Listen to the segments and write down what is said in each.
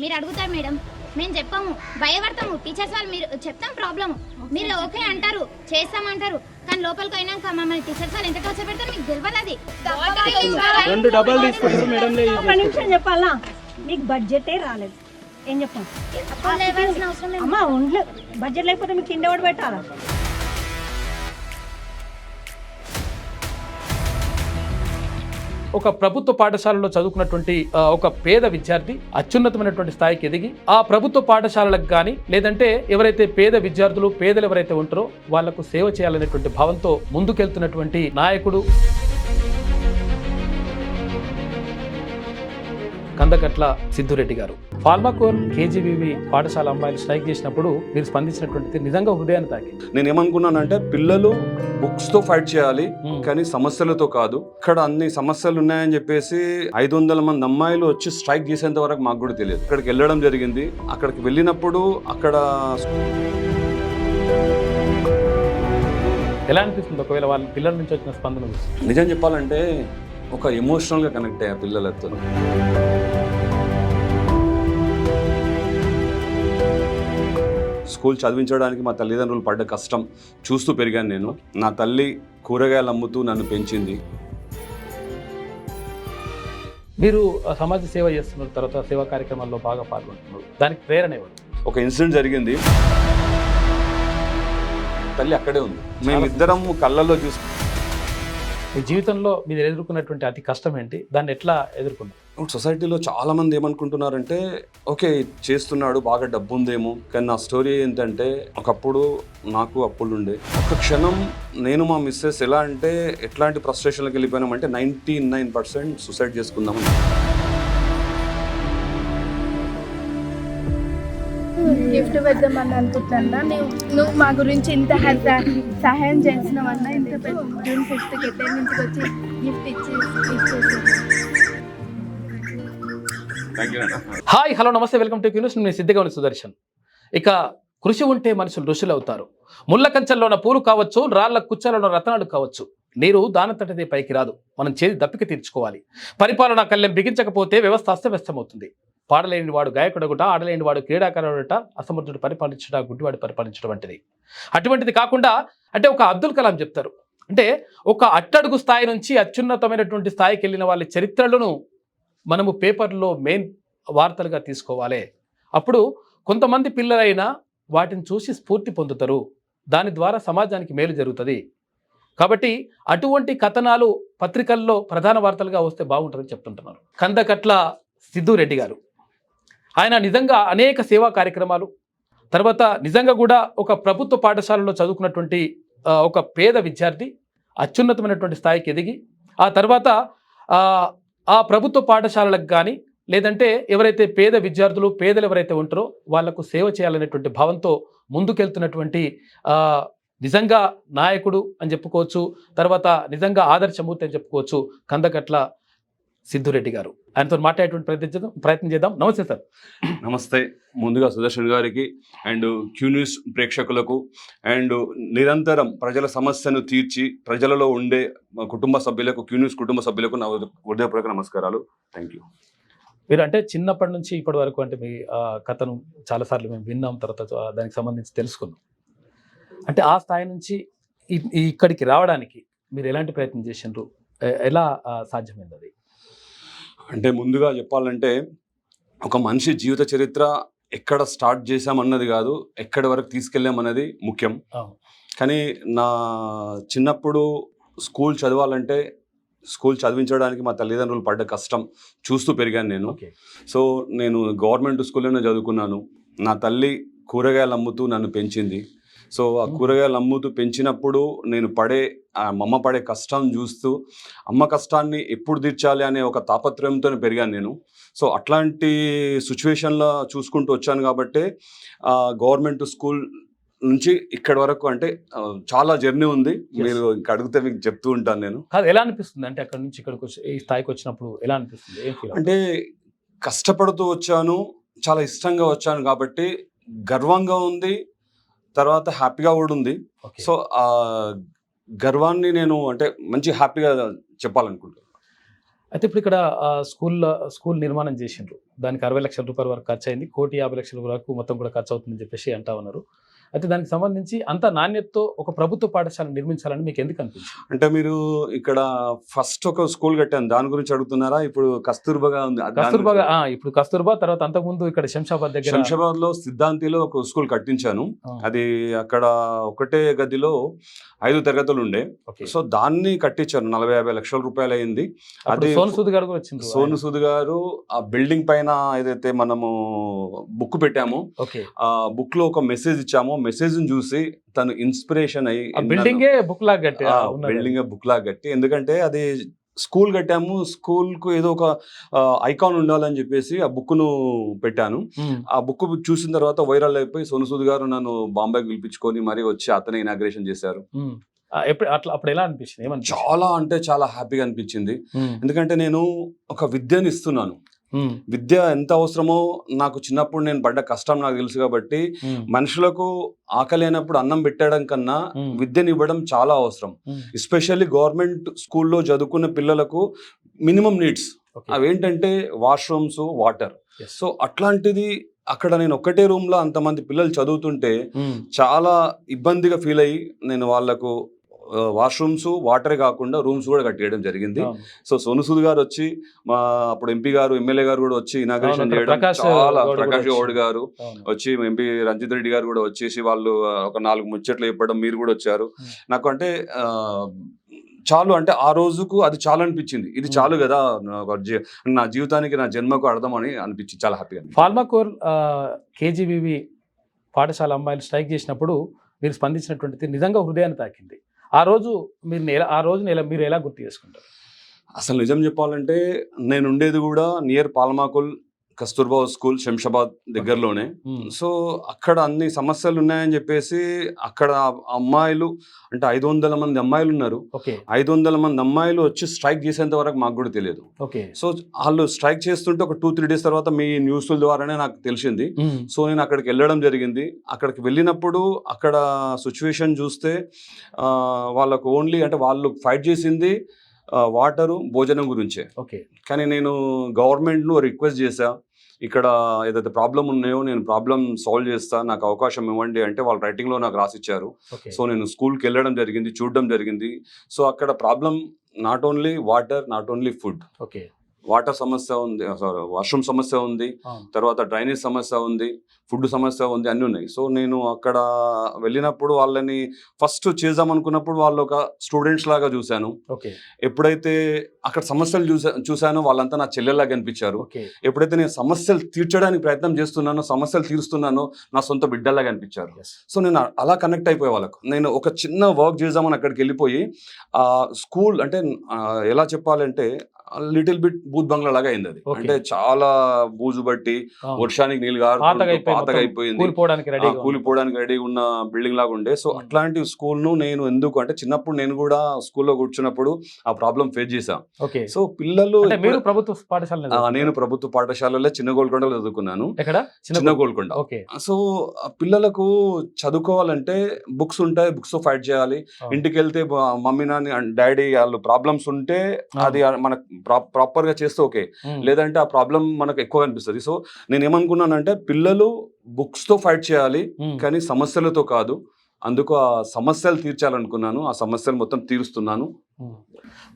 మీరు అడుగుతారు మేడం, మేము చెప్పాము, భయపడతాము. టీచర్స్ వాళ్ళు మీరు చెప్తాం ప్రాబ్లమ్, మీరు ఓకే అంటారు, చేస్తామంటారు, కానీ లోపలికి అయినాక మమ్మల్ని టీచర్స్ వాళ్ళు ఎంత టార్చర్ పెడతారు మీకు తెలియదు. అది 2 డబ్బాలు తీసుకుంటారు మేడం. ఒక నిమిషం చెప్పాలా, మీకు బడ్జెటే రాలేదు ఏం చెప్పాం అవసరం లేదు. అమ్మా ఒంట్లో బడ్జెట్ లేకపోతే మీకు కింద ఎవడు పెట్టాలా? ఒక ప్రభుత్వ పాఠశాలలో చదువుకున్నటువంటి ఒక పేద విద్యార్థి అత్యున్నతమైనటువంటి స్థాయికి ఎదిగి ఆ ప్రభుత్వ పాఠశాలలకు కానీ లేదంటే ఎవరైతే పేద విద్యార్థులు పేదలు ఎవరైతే ఉంటారో వాళ్లకు సేవ చేయాలనేటువంటి భావంతో ముందుకెళ్తున్నటువంటి నాయకుడు కందకట్ల సిద్ధురెడ్డి గారు. ఫార్మాకోన్ కేజీబీవీ పాఠశాల అమ్మాయిలు స్ట్రైక్ చేసినప్పుడు మీరు స్పందించినటువంటి నిజంగా హృదయాన్ని తాకింది. నేను ఏమనుకున్నానంటే పిల్లలు బుక్స్ తో ఫైట్ చేయాలి కానీ సమస్యలతో కాదు. ఇక్కడ అన్ని సమస్యలు ఉన్నాయని చెప్పేసి 500 మంది అమ్మాయిలు వచ్చి స్ట్రైక్ చేసేంత వరకు మాకు కూడా తెలియదు. అక్కడికి వెళ్ళడం జరిగింది. అక్కడికి వెళ్ళినప్పుడు అక్కడ ఎలా అనిపిస్తుంది ఒకవేళ వాళ్ళ పిల్లల నుంచి వచ్చిన స్పందన? నిజం చెప్పాలంటే ఒక ఎమోషనల్గా కనెక్ట్ అయ్యా పిల్లలతో. స్కూల్ చదివించడానికి మా తల్లిదండ్రులు పడ్డ కష్టం చూస్తూ పెరిగాను నేను. నా తల్లి కూరగాయలు అమ్ముతూ నన్ను పెంచింది. మీరు సమాజ సేవ చేస్తున్నారు, తర్వాత సేవా కార్యక్రమాల్లో బాగా పాల్గొంటున్నారు, దానికి ప్రేరణ ఎవరు? ఒక ఇన్సిడెంట్ జరిగింది. తల్లి అక్కడే ఉంది. మేమిద్దరం కళ్ళల్లో చూసి మీ జీవితంలో మీరు ఎదుర్కొన్నటువంటి అతి కష్టం ఏంటి, దాన్ని ఎట్లా ఎదుర్కొన్నారు? సొసైటీలో చాలా మంది ఏమనుకుంటున్నారంటే ఓకే చేస్తున్నాడు, బాగా డబ్బు ఉందేమో. కానీ నా స్టోరీ ఏంటంటే ఒకప్పుడు నాకు అప్పులు ఉండే. ఒక క్షణం నేను మా మిస్సెస్ ఎలా అంటే ఎట్లాంటి ఫ్రస్ట్రేషన్కి వెళ్ళిపోయినామంటే 99% సూసైడ్ చేసుకుందామని. గిఫ్ట్ పెడదామని అనుకుంటున్నా. నువ్వు మా గురించి ఇంత సహాయం చేసినావన్నా, ఇంత జూన్ 5th ఎక్కడి నుంచి వచ్చి గిఫ్ట్ ఇచ్చేసి. హాయ్ హలో నమస్తే, వెల్కమ్ టు క్యూన్యూస్. నేను సిద్ధిగౌని సుదర్శన్. ఇక కృషి ఉంటే మనుషులు ఋషులు అవుతారు. ముళ్ళ కంచెల్లోన పూలు కావచ్చు, రాళ్ల కుచ్చలలో రత్నాలు కావచ్చు, నీరు దానంతటిదే పైకి రాదు, మనం చేతి దప్పిక తీర్చుకోవాలి. పరిపాలనా కళ్యం బిగించకపోతే వ్యవస్థ అస్తవ్యస్తమవుతుంది. పాడలేని వాడు గాయకుడగుట, ఆడలేని వాడు క్రీడాకారుడట, అసమర్థుడు పరిపాలించట, గుడ్డివాడు పరిపాలించడం వంటిది. అటువంటిది కాకుండా అంటే ఒక అబ్దుల్ కలాం చెప్తారు, అంటే ఒక అట్టడుగు స్థాయి నుంచి అత్యున్నతమైనటువంటి స్థాయికి వెళ్ళిన వాళ్ళ చరిత్రలను మనము పేపర్లో మెయిన్ వార్తలుగా తీసుకోవాలి. అప్పుడు కొంతమంది పిల్లలైనా వాటిని చూసి స్ఫూర్తి పొందుతారు, దాని ద్వారా సమాజానికి మేలు జరుగుతుంది. కాబట్టి అటువంటి కథనాలు పత్రికల్లో ప్రధాన వార్తలుగా వస్తే బాగుంటుందని చెప్తుంటున్నారు కందకట్ల సిద్ధురెడ్డి గారు. ఆయన నిజంగా అనేక సేవా కార్యక్రమాలు, తర్వాత నిజంగా కూడా ఒక ప్రభుత్వ పాఠశాలలో చదువుకున్నటువంటి ఒక పేద విద్యార్థి అత్యున్నతమైనటువంటి స్థాయికి ఎదిగి ఆ తర్వాత ఆ ప్రభుత్వ పాఠశాలలకు కానీ లేదంటే ఎవరైతే పేద విద్యార్థులు పేదలు ఎవరైతే ఉంటారో వాళ్లకు సేవ చేయాలనేటువంటి భావంతో ముందుకెళ్తున్నటువంటి నిజంగా నాయకుడు అని చెప్పుకోవచ్చు, తర్వాత నిజంగా ఆదర్శమూర్తి అని చెప్పుకోవచ్చు కందకట్ల సిద్ధురెడ్డి గారు. ఆయనతో మాట్లాడేటువంటి ప్రయత్నం చేద్దాం. నమస్తే సార్. నమస్తే. ముందుగా సుదర్శన్ గారికి అండ్ క్యూన్యూస్ ప్రేక్షకులకు అండ్ నిరంతరం ప్రజల సమస్యను తీర్చి ప్రజలలో ఉండే కుటుంబ సభ్యులకు, క్యూన్యూస్ కుటుంబ సభ్యులకు నా హృదయపూర్వక నమస్కారాలు. Thank you. మీరు అంటే చిన్నప్పటి నుంచి ఇప్పటి వరకు అంటే మీ కథను చాలాసార్లు మేము విన్నాం, తర్వాత దానికి సంబంధించి తెలుసుకున్నాం. అంటే ఆ స్థాయి నుంచి ఇక్కడికి రావడానికి మీరు ఎలాంటి ప్రయత్నం చేసినారు, ఎలా సాధ్యమైంది అది? అంటే ముందుగా చెప్పాలంటే ఒక మనిషి జీవిత చరిత్ర ఎక్కడ స్టార్ట్ చేసామన్నది కాదు, ఎక్కడి వరకు తీసుకెళ్ళామన్నది ముఖ్యం. కానీ నా చిన్నప్పుడు స్కూల్ చదవాలంటే స్కూల్ చదివించడానికి మా తల్లిదండ్రులు పడ్డ కష్టం చూస్తూ పెరిగాను నేను. సో నేను గవర్నమెంట్ స్కూల్లోనే చదువుకున్నాను. నా తల్లి కూరగాయలు అమ్ముతూ నన్ను పెంచింది. సో ఆ కూరగాయలు అమ్ముతూ పెంచినప్పుడు నేను అమ్మ పడే కష్టం చూస్తూ అమ్మ కష్టాన్ని ఎప్పుడు తీర్చాలి అనే ఒక తాపత్రయంతో పెరిగాను నేను. సో అట్లాంటి సిచ్యువేషన్లో చూసుకుంటూ వచ్చాను కాబట్టి గవర్నమెంట్ స్కూల్ నుంచి ఇక్కడి వరకు అంటే చాలా జర్నీ ఉంది. మీరు ఇంకా అడిగితే మీకు చెప్తూ ఉంటాను నేను. ఎలా అనిపిస్తుంది అంటే అక్కడ నుంచి ఇక్కడికి ఈ స్థాయికి వచ్చినప్పుడు ఎలా అనిపిస్తుంది? అంటే కష్టపడుతూ వచ్చాను, చాలా ఇష్టంగా వచ్చాను కాబట్టి గర్వంగా ఉంది, తర్వాత హ్యాపీగా కూడా ఉంది. సో ఆ గర్వాన్ని నేను అంటే మంచి హ్యాపీగా చెప్పాలనుకుంటున్నాను. అయితే ఇప్పుడు ఇక్కడ స్కూల్ నిర్మాణం చేసిండ్రు, దానికి 60 లక్షల రూపాయల వరకు ఖర్చు అయింది, 1,50,00,000 వరకు మొత్తం కూడా ఖర్చు అవుతుందని చెప్పేసి అంటా ఉన్నారు. అయితే దానికి సంబంధించి అంత నాణ్యతతో ఒక ప్రభుత్వ పాఠశాల నిర్మించాలని మీకు ఎందుకు అనిపించింది? అంటే మీరు ఇక్కడ ఫస్ట్ ఒక స్కూల్ కట్టాను, దాని గురించి అడుగుతున్నారా? ఇప్పుడు కస్తూర్బాగా ఉంది, కస్తూర్బాగా ఇప్పుడు కస్తూర్బా తర్వాత అంతకుముందు ఇక్కడ శంషాబాద్ దగ్గర శంషాబాద్ లో సిద్ధాంతిలో ఒక స్కూల్ కట్టించాను. అది అక్కడ ఒకటే గదిలో 5 తరగతులు ఉండే. సో దాన్ని కట్టించాను, 40-50 లక్షల రూపాయలు అయింది. అది సోను సూద్ గారు కూడా వచ్చింది. సోను సూద్ గారు ఆ బిల్డింగ్ పైన ఏదైతే మనము బుక్ పెట్టామో ఆ బుక్ లో ఒక మెసేజ్ ఇచ్చామో, మెసేజ్ చూసి తను ఇన్స్పిరేషన్ అయ్యి బిల్డింగే బుక్ లాగా కట్టి బిల్డింగ్ బుక్ లాగా కట్టి, ఎందుకంటే అది స్కూల్ కట్టాము, స్కూల్ కు ఏదో ఒక ఐకాన్ ఉండాలని చెప్పేసి ఆ బుక్ ను పెట్టాను. ఆ బుక్ చూసిన తర్వాత వైరల్ అయిపోయి సోను సూద్ గారు నన్ను బాంబేకి పిలిపించుకొని మరి వచ్చి అతనే ఇనాగ్రేషన్ చేశారు. అప్పుడు ఎలా అనిపించింది? చాలా అంటే చాలా హ్యాపీగా అనిపించింది. ఎందుకంటే నేను ఒక విద్యను ఇస్తున్నాను. విద్య ఎంత అవసరమో నాకు చిన్నప్పుడు నేను పడ్డ కష్టం నాకు తెలుసు కాబట్టి, మనుషులకు ఆకలి అయినప్పుడు అన్నం పెట్టడం కన్నా విద్యను ఇవ్వడం చాలా అవసరం. ఎస్పెషల్లీ గవర్నమెంట్ స్కూల్లో చదువుకున్న పిల్లలకు మినిమం నీడ్స్ అవేంటంటే వాష్రూమ్స్, వాటర్. సో అట్లాంటిది అక్కడ నేను ఒక్కటే రూమ్ లో అంతమంది పిల్లలు చదువుతుంటే చాలా ఇబ్బందిగా ఫీల్ అయ్యి నేను వాళ్ళకు వాష్రూమ్స్, వాటరే కాకుండా రూమ్స్ కూడా కట్టేయడం జరిగింది. సో సోను సూద్ గారు వచ్చి, మా అప్పుడు ఎంపీ గారు, ఎమ్మెల్యే గారు కూడా వచ్చి ఇనాగ్రేషన్ చేయడం, చాలా ప్రకాష్ గౌడ్ గారు వచ్చి, ఎంపీ రంజిత్ రెడ్డి గారు కూడా వచ్చేసి వాళ్ళు ఒక 4 ముచ్చట్లు చెప్పడం, మీరు కూడా వచ్చారు. నాకు అంటే చాలు, అంటే ఆ రోజుకు అది చాలు అనిపించింది. ఇది చాలు కదా నా జీవితానికి, నా జన్మకు అర్థం అని అనిపించింది. చాలా హ్యాపీగా. ఫార్మాకోర్ కేజీబీవీ పాఠశాల అమ్మాయిలు స్ట్రైక్ చేసినప్పుడు మీరు స్పందించినటువంటిది నిజంగా హృదయాన్ని తాకింది. ఆ రోజు మీరు ఎలా గుర్తు చేసుకుంటారు? అసలు నిజం చెప్పాలంటే నేను ఉండేది కూడా నియర్ పాల్మాకుల్ కస్తూర్బా స్కూల్, శంషాబాద్ దగ్గరలోనే. సో అక్కడ అన్ని సమస్యలు ఉన్నాయని చెప్పేసి అక్కడ అమ్మాయిలు అంటే 500 మంది అమ్మాయిలు ఉన్నారు. 500 మంది అమ్మాయిలు వచ్చి స్ట్రైక్ చేసేంత వరకు మాకు కూడా తెలియదు. సో వాళ్ళు స్ట్రైక్ చేస్తుంటే ఒక 2-3 డేస్ తర్వాత మీ న్యూస్ల ద్వారానే నాకు తెలిసింది. సో నేను అక్కడికి వెళ్ళడం జరిగింది. అక్కడికి వెళ్ళినప్పుడు అక్కడ సిచ్యువేషన్ చూస్తే వాళ్ళకు ఓన్లీ అంటే వాళ్ళు ఫైట్ చేసింది వాటరు, భోజనం గురించే. కానీ నేను గవర్నమెంట్ను రిక్వెస్ట్ చేశా, ఇక్కడ ఏదైతే ప్రాబ్లం ఉన్నాయో నేను ప్రాబ్లం సాల్వ్ చేస్తా, నాకు అవకాశం ఇవ్వండి అంటే వాళ్ళు రైటింగ్లో నాకు రాసిచ్చారు. సో నేను స్కూల్కి వెళ్ళడం జరిగింది, చూడడం జరిగింది. సో అక్కడ problem not only water, not only food, water సమస్య ఉంది, వాష్రూమ్ సమస్య ఉంది, తర్వాత డ్రైనేజ్ సమస్య ఉంది, ఫుడ్ సమస్య ఉంది, అన్నీ ఉన్నాయి. సో నేను అక్కడ వెళ్ళినప్పుడు వాళ్ళని ఫస్ట్ చేద్దాం అనుకున్నప్పుడు వాళ్ళు ఒక స్టూడెంట్స్ లాగా చూశాను. ఎప్పుడైతే అక్కడ సమస్యలు చూశానో వాళ్ళంతా నా చెల్లెల్లాగా అనిపించారు. ఎప్పుడైతే నేను సమస్యలు తీర్చడానికి ప్రయత్నం చేస్తున్నానో, సమస్యలు తీరుస్తున్నానో, నా సొంత బిడ్డల్లాగా అనిపించారు. సో నేను అలా కనెక్ట్ అయిపోయే వాళ్ళకు. నేను ఒక చిన్న వర్క్ చేద్దామని అక్కడికి వెళ్ళిపోయి స్కూల్ అంటే ఎలా చెప్పాలంటే లిటిల్ బిట్ బూత్ బంగ్లా లాగా అయింది అది. అంటే చాలా బూజు బట్టి వర్షానికి నీళ్ళు పాతగా అయిపోయింది, కూలిపోవడానికి రెడీ ఉన్న బిల్డింగ్ లాగా ఉండే. సో అట్లాంటి స్కూల్ ను నేను ఎందుకు అంటే చిన్నప్పుడు నేను కూడా స్కూల్లో కూర్చున్నప్పుడు ఆ ప్రాబ్లం ఫేస్ చేశా. సో పిల్లలు నేను ప్రభుత్వ పాఠశాలలో చిన్న గోల్కొండలో చదువుకున్నాను. చిన్న గోల్కొండ. సో పిల్లలకు చదువుకోవాలంటే బుక్స్ ఉంటాయి, బుక్స్ తో ఫైట్ చేయాలి. ఇంటికి వెళ్తే మమ్మీ నాన్న డాడీ వాళ్ళు ప్రాబ్లమ్స్ ఉంటే అది మనకు ప్రాపర్ గా చేస్తే ఓకే, లేదంటే ఆ ప్రాబ్లం మనకు ఎక్కువ అనిపిస్తుంది. సో నేను ఏమనుకున్నానంటే పిల్లలు బుక్స్ తో ఫైట్ చేయాలి కానీ సమస్యలతో కాదు. అందుకు ఆ సమస్యలు తీర్చాలనుకున్నాను, ఆ సమస్యలు మొత్తం తీరుస్తున్నాను.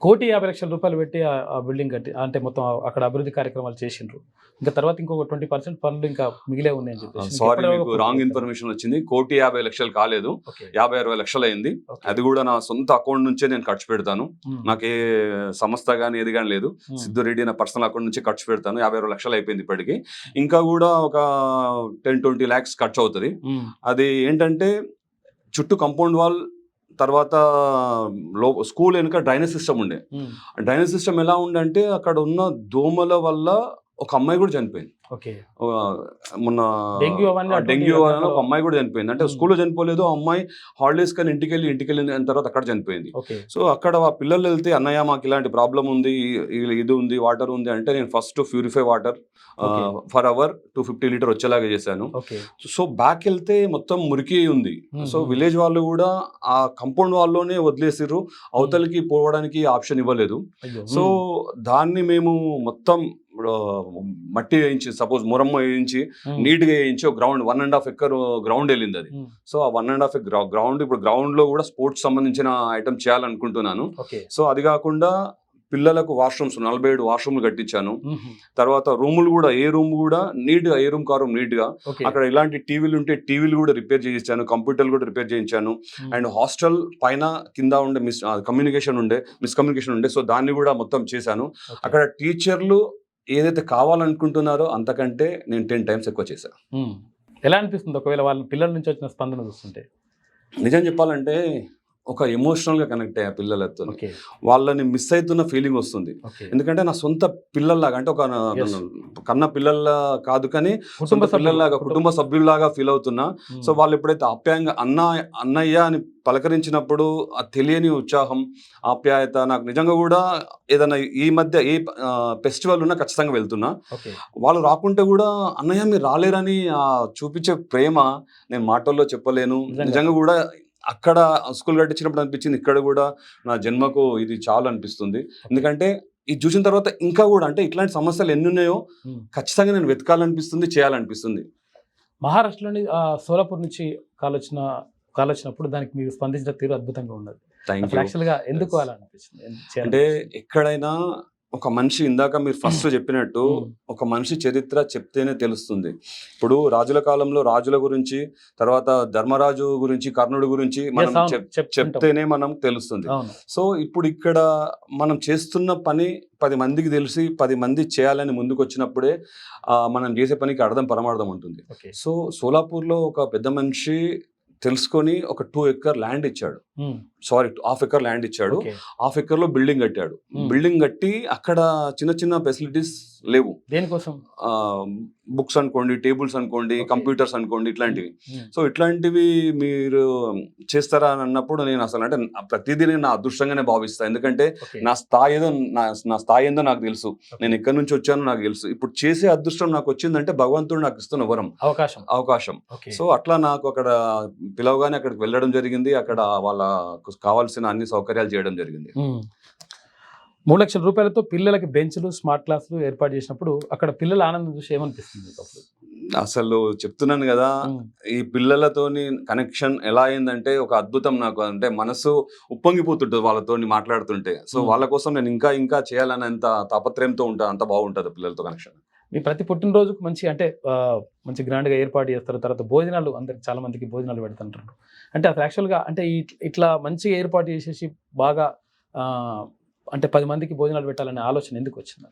1,50,00,000 రూపాయలు పెట్టి ఆ బిల్డింగ్ కట్టి అంటే మొత్తం అక్కడ అభివృద్ధి కార్యక్రమాలు చేసిండ్రు. ఇంకా తర్వాత ఇంకొక 20% పనులు ఇంకా మిగిలే ఉన్నాయని చెప్పేసి. సారీ, మీకు రాంగ్ ఇన్ఫర్మేషన్ వచ్చింది. 1,50,00,000 కాలేదు, 50-60 లక్షలు అయింది. అది కూడా నా సొంత అకౌంట్ నుంచే నేను ఖర్చు పెడతాను. నాకే సంస్థ కానీ ఏది కానీ లేదు, సిద్ధురెడ్డి నా పర్సనల్ అకౌంట్ నుంచి ఖర్చు పెడతాను. 50-60 లక్షలు అయిపోయింది ఇప్పటికి. ఇంకా కూడా ఒక 10-20 lakhs ఖర్చు అవుతుంది. అది ఏంటంటే చుట్టూ కాంపౌండ్ వాల్, తర్వాత స్కూల్ వెనుక డ్రైనేజ్ సిస్టమ్ ఉండే. డ్రైనేజ్ సిస్టమ్ ఎలా ఉండే అంటే అక్కడ ఉన్న దోమల వల్ల ఒక అమ్మాయి కూడా చనిపోయింది. ఓకే. మొన్న డెంగ్యూ అవన్నీ డెంగ్యూ అటువంటి అని ఒక అమ్మాయి కూడా చనిపోయింది. అంటే స్కూల్లో చనిపోలేదు, ఆ అమ్మాయి హాలిడేస్ కానీ ఇంటికి వెళ్ళిన తర్వాత అక్కడ చనిపోయింది. ఓకే. సో అక్కడ ఆ పిల్లలు వెళ్తే అన్నయ్య మాకు ఇలాంటి ప్రాబ్లం ఉంది, ఇది ఉంది, వాటర్ ఉంది అంటే నేను first purify water for hour 250 litre వచ్చేలాగా చేశాను. ఓకే. సో బ్యాక్ వెళ్తే మొత్తం మురికి ఉంది. సో విలేజ్ వాళ్ళు కూడా ఆ కంపౌండ్ వాళ్ళలోనే వదిలేసిర్రు, అవతలికి పోవడానికి ఆప్షన్ ఇవ్వలేదు. అయ్యో. సో దాన్ని మేము మొత్తం మట్టి వేయించి, సపోజ్ మురమ్మ వేయించి నీట్గా వేయించి ఒక గ్రౌండ్ 1.5 ఎకర్ గ్రౌండ్ వెళ్ళింది అది. సో ఆ 1.5 ఎకర్ గ్రౌండ్ ఇప్పుడు గ్రౌండ్ లో కూడా స్పోర్ట్స్ సంబంధించిన ఐటమ్ చేయాలనుకుంటున్నాను. ఓకే. సో అది కాకుండా పిల్లలకు వాష్రూమ్స్ 47 వాష్రూమ్లు కట్టించాను. తర్వాత రూములు కూడా ఏ రూమ్ కూడా నీట్గా, ఏ రూమ్ కారు నీట్గా, ఓకే. అక్కడ ఇలాంటి టీవీలు ఉంటే టీవీలు కూడా రిపేర్ చేయించాను, కంప్యూటర్లు కూడా రిపేర్ చేయించాను. అండ్ హాస్టల్ పైన కింద ఉండే మిస్కమ్యూనికేషన్ ఉండే, సో దాన్ని కూడా మొత్తం చేశాను. అక్కడ టీచర్లు ఏదైతే కావాలనుకుంటున్నారో అంతకంటే నేను 10 times ఎక్కువ చేశాను. ఎలా అనిపిస్తుంది ఒకవేళ వాళ్ళ పిల్లల నుంచి వచ్చిన స్పందన చూస్తుంటే? నిజం చెప్పాలంటే ఒక ఎమోషనల్గా కనెక్ట్ అయ్యా పిల్లలతో. ఓకే. వాళ్ళని మిస్ అవుతున్న ఫీలింగ్ వస్తుంది. ఓకే. ఎందుకంటే నా సొంత పిల్లల్లాగా, అంటే ఒక కన్న పిల్లల కాదు కానీ సొంత పిల్లల్లాగా, కుటుంబ సభ్యుల్లాగా ఫీల్ అవుతున్నా. సో వాళ్ళు ఎప్పుడైతే ఆప్యాయంగా అన్నయ్య అని పలకరించినప్పుడు ఆ తెలియని ఉత్సాహం, ఆప్యాయత, నాకు నిజంగా కూడా ఏదైనా ఈ మధ్య ఏ ఫెస్టివల్ ఉన్నా ఖచ్చితంగా వెళ్తున్నా. ఓకే. వాళ్ళు రాకుంటే కూడా అన్నయ్య మీరు రాలేరని చూపించే ప్రేమ నేను మాటల్లో చెప్పలేను. నిజంగా కూడా అక్కడ స్కూల్ కట్టించినప్పుడు అనిపించింది, ఇక్కడ కూడా నా జన్మకు ఇది చాలు అనిపిస్తుంది. ఎందుకంటే ఇది చూసిన తర్వాత ఇంకా కూడా అంటే ఇట్లాంటి సమస్యలు ఎన్ని ఉన్నాయో ఖచ్చితంగా నేను వెతకాలనిపిస్తుంది, చేయాలనిపిస్తుంది. మహారాష్ట్రలోని సోలాపూర్ నుంచి కాల్ వచ్చినప్పుడు దానికి మీరు స్పందించిన తీరు అద్భుతంగా ఉన్నది. యాక్చువల్గా ఎందుకు అలా అనిపించింది? అంటే ఎక్కడైనా ఒక మనిషి, ఇందాక మీరు ఫస్ట్ చెప్పినట్టు, ఒక మనిషి చరిత్ర చెప్తేనే తెలుస్తుంది. ఇప్పుడు రాజుల కాలంలో రాజుల గురించి, తర్వాత ధర్మరాజు గురించి, కర్ణుడి గురించి మనం చెప్తేనే మనం తెలుస్తుంది. సో ఇప్పుడు ఇక్కడ మనం చేస్తున్న పని 10 మందికి తెలిసి 10 మంది చేయాలని ముందుకు వచ్చినప్పుడే మనం చేసే పనికి అర్థం పరమార్థం ఉంటుంది. సో సోలాపూర్లో ఒక పెద్ద మనిషి తెలుసుకొని ఒక 2 ఎకర్ ల్యాండ్ ఇచ్చాడు, సారీ 1/2 ఎకర్ ల్యాండ్ ఇచ్చాడు. 1/2 ఎకర్లో బిల్డింగ్ కట్టాడు. బిల్డింగ్ కట్టి అక్కడ చిన్న చిన్న ఫెసిలిటీస్ లేవు. దేనికోసం? బుక్స్ అనుకోండి, టేబుల్స్ అనుకోండి, కంప్యూటర్స్ అనుకోండి, ఇట్లాంటివి. సో ఇట్లాంటివి మీరు చేస్తారా అని అన్నప్పుడు నేను అసలు అంటే ప్రతిదీ నేను నా అదృష్టంగానే భావిస్తాను. ఎందుకంటే నా స్థాయి ఏందో నాకు తెలుసు, నేను ఎక్కడి నుంచి వచ్చానో నాకు తెలుసు. ఇప్పుడు చేసే అదృష్టం నాకు వచ్చిందంటే భగవంతుడు నాకు ఇస్తున్న వరం, అవకాశం. సో అట్లా నాకు అక్కడ పిలవగానే అక్కడికి వెళ్ళడం జరిగింది. అక్కడ వాళ్ళకు కావాల్సిన అన్ని సౌకర్యాలు చేయడం జరిగింది. 3 లక్షల రూపాయలతో పిల్లలకి బెంచ్లు, స్మార్ట్ క్లాసులు ఏర్పాటు చేసినప్పుడు అక్కడ పిల్లల ఆనందం చూసి ఏమనిపిస్తుంది? అసలు చెప్తున్నాను కదా, ఈ పిల్లలతోని కనెక్షన్ ఎలా అయిందంటే ఒక అద్భుతం. నాకు అంటే మనసు ఉప్పొంగిపోతుంటుంది వాళ్ళతోని మాట్లాడుతుంటే. సో వాళ్ళ కోసం నేను ఇంకా ఇంకా చేయాలనేంత తాపత్రయంతో ఉంటాను. అంత బాగుంటుంది పిల్లలతో కనెక్షన్. మీ ప్రతి పుట్టినరోజుకు మంచి గ్రాండ్గా ఏర్పాటు చేస్తారు. తర్వాత భోజనాలు, అందరికి చాలా మందికి భోజనాలు పెడుతుంటారు. అంటే అసలు యాక్చువల్గా అంటే ఇట్లా మంచిగా ఏర్పాటు చేసేసి బాగా అంటే 10 మందికి భోజనాలు పెట్టాలనే ఆలోచన ఎందుకు వచ్చింది?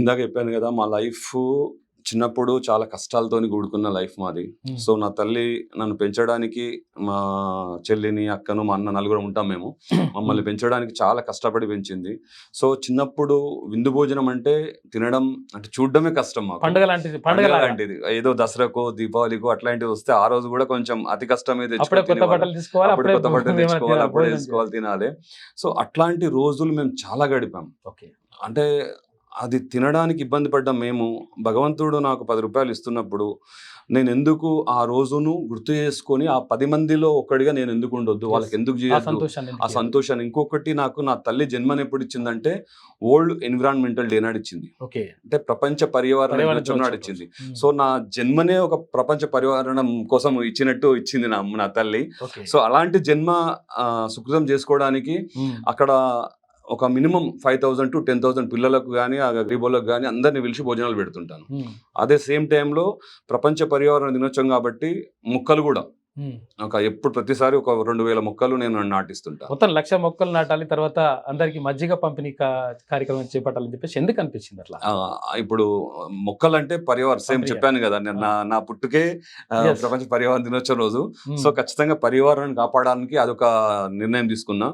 ఇందాక చెప్పాను కదా, మా లైఫ్ చిన్నప్పుడు చాలా కష్టాలతోని కూడుకున్న లైఫ్ మాది. సో నా తల్లి నన్ను పెంచడానికి, మా చెల్లిని, అక్కను, మా అన్న నలుగురు ఉంటాం మేము. మమ్మల్ని పెంచడానికి చాలా కష్టపడి పెంచింది. సో చిన్నప్పుడు విందు భోజనం అంటే తినడం అంటే చూడడమే కష్టం మాకు. పండుగ లాంటిది ఏదో దసరాకో దీపావళికో అట్లాంటిది వస్తే ఆ రోజు కూడా కొంచెం అతి కష్టమే, అప్పుడే కొత్త బట్టలు తెచ్చుకోవాలి, అప్పుడే తీసుకోవాలి, తినాలి. సో అట్లాంటి రోజులు మేము చాలా గడిపాం. అంటే అది తినడానికి ఇబ్బంది పడ్డాం మేము. భగవంతుడు నాకు 10 రూపాయలు ఇస్తున్నప్పుడు నేను ఎందుకు ఆ రోజును గుర్తు చేసుకొని ఆ 10 మందిలో ఒక్కడిగా నేను ఎందుకు ఉండొద్దు, వాళ్ళకి ఎందుకు చేయొద్దు ఆ సంతోషాన్ని. ఇంకొకటి, నాకు నా తల్లి జన్మని ఎప్పుడు ఇచ్చిందంటే వరల్డ్ ఎన్విరాన్మెంటల్ డే నాడు ఇచ్చింది. అంటే ప్రపంచ పర్యావరణ దినోత్సవం నాడు ఇచ్చింది. సో నా జన్మనే ఒక ప్రపంచ పర్యావరణం కోసం ఇచ్చింది నా తల్లి. సో అలాంటి జన్మ సుకృతం చేసుకోవడానికి అక్కడ ఒక మినిమం 5,000 to 10,000 పిల్లలకు కానీ, ఆ గరీబులకు కానీ అందరిని పిలిచి భోజనాలు పెడుతుంటాను. అదే సేమ్ టైంలో ప్రపంచ పర్యావరణ దినోత్సవం కాబట్టి మొక్కలు కూడా ఎప్పుడు ప్రతిసారి ఒక 2000 మొక్కలు నేను నాటిస్తుంటా. మొత్తం 1,00,000 మొక్కలు నాటాలి, తర్వాత అందరికి మజ్జిగ పంపిణీ కార్యక్రమం చేపట్టాలని చెప్పేసి ఎందుకు అనిపించింది అట్లా? ఇప్పుడు మొక్కలు అంటే పర్యావరణ సేమ్ పంపిణీ. చెప్పాను కదా, నేను నా పుట్టుకే Yes. ప్రపంచ పర్యావరణ దినోత్సవం రోజు. సో ఖచ్చితంగా పర్యావరణాన్ని కాపాడడానికి అదొక నిర్ణయం తీసుకున్నా.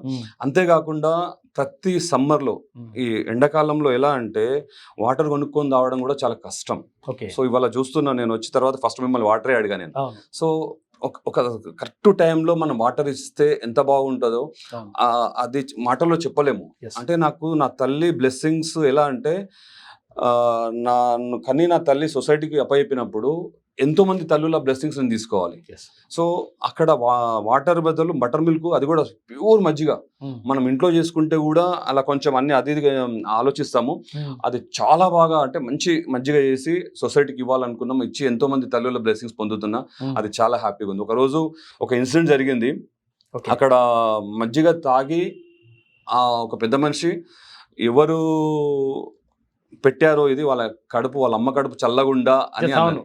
అంతేకాకుండా ప్రతి సమ్మర్లో ఈ ఎండాకాలంలో ఎలా అంటే వాటర్ కొనుక్కొని తాగడం కూడా చాలా కష్టం. ఓకే. సో ఇవాళ చూస్తున్నా, నేను వచ్చిన తర్వాత ఫస్ట్ మిమ్మల్ని వాటరే అడిగా నేను. అవును. సో ఒక కరెక్ట్ టైంలో మనం వాటర్ ఇస్తే ఎంత బాగుంటుందో అవును. అది మాటల్లో చెప్పలేము. Yes. అంటే నాకు నా తల్లి బ్లెస్సింగ్స్ ఎలా అంటే నా తల్లి సొసైటీకి అప్పచెప్పినప్పుడు ఎంతో మంది తల్లుల బ్లెస్సింగ్స్ నేను తీసుకోవాలి. Yes. సో అక్కడ వాటర్ బదులు బటర్ మిల్క్, అది కూడా ప్యూర్ మజ్జిగ. మనం ఇంట్లో చేసుకుంటే కూడా అలా కొంచెం అన్ని అది ఇదిగా ఆలోచిస్తాము. అది చాలా బాగా అంటే మంచి మజ్జిగ చేసి సొసైటీకి ఇవ్వాలనుకున్నాం. ఇచ్చి ఎంతో మంది తల్లుల బ్లెస్సింగ్స్ పొందుతున్నా. అది చాలా హ్యాపీగా ఉంది. ఒక రోజు ఒక ఇన్సిడెంట్ జరిగింది. Okay. అక్కడ మజ్జిగ తాగి ఒక పెద్ద మనిషి ఎవరు పెట్టారో ఇది వాళ్ళ అమ్మ కడుపు చల్లగుండా అని Yes, అవును.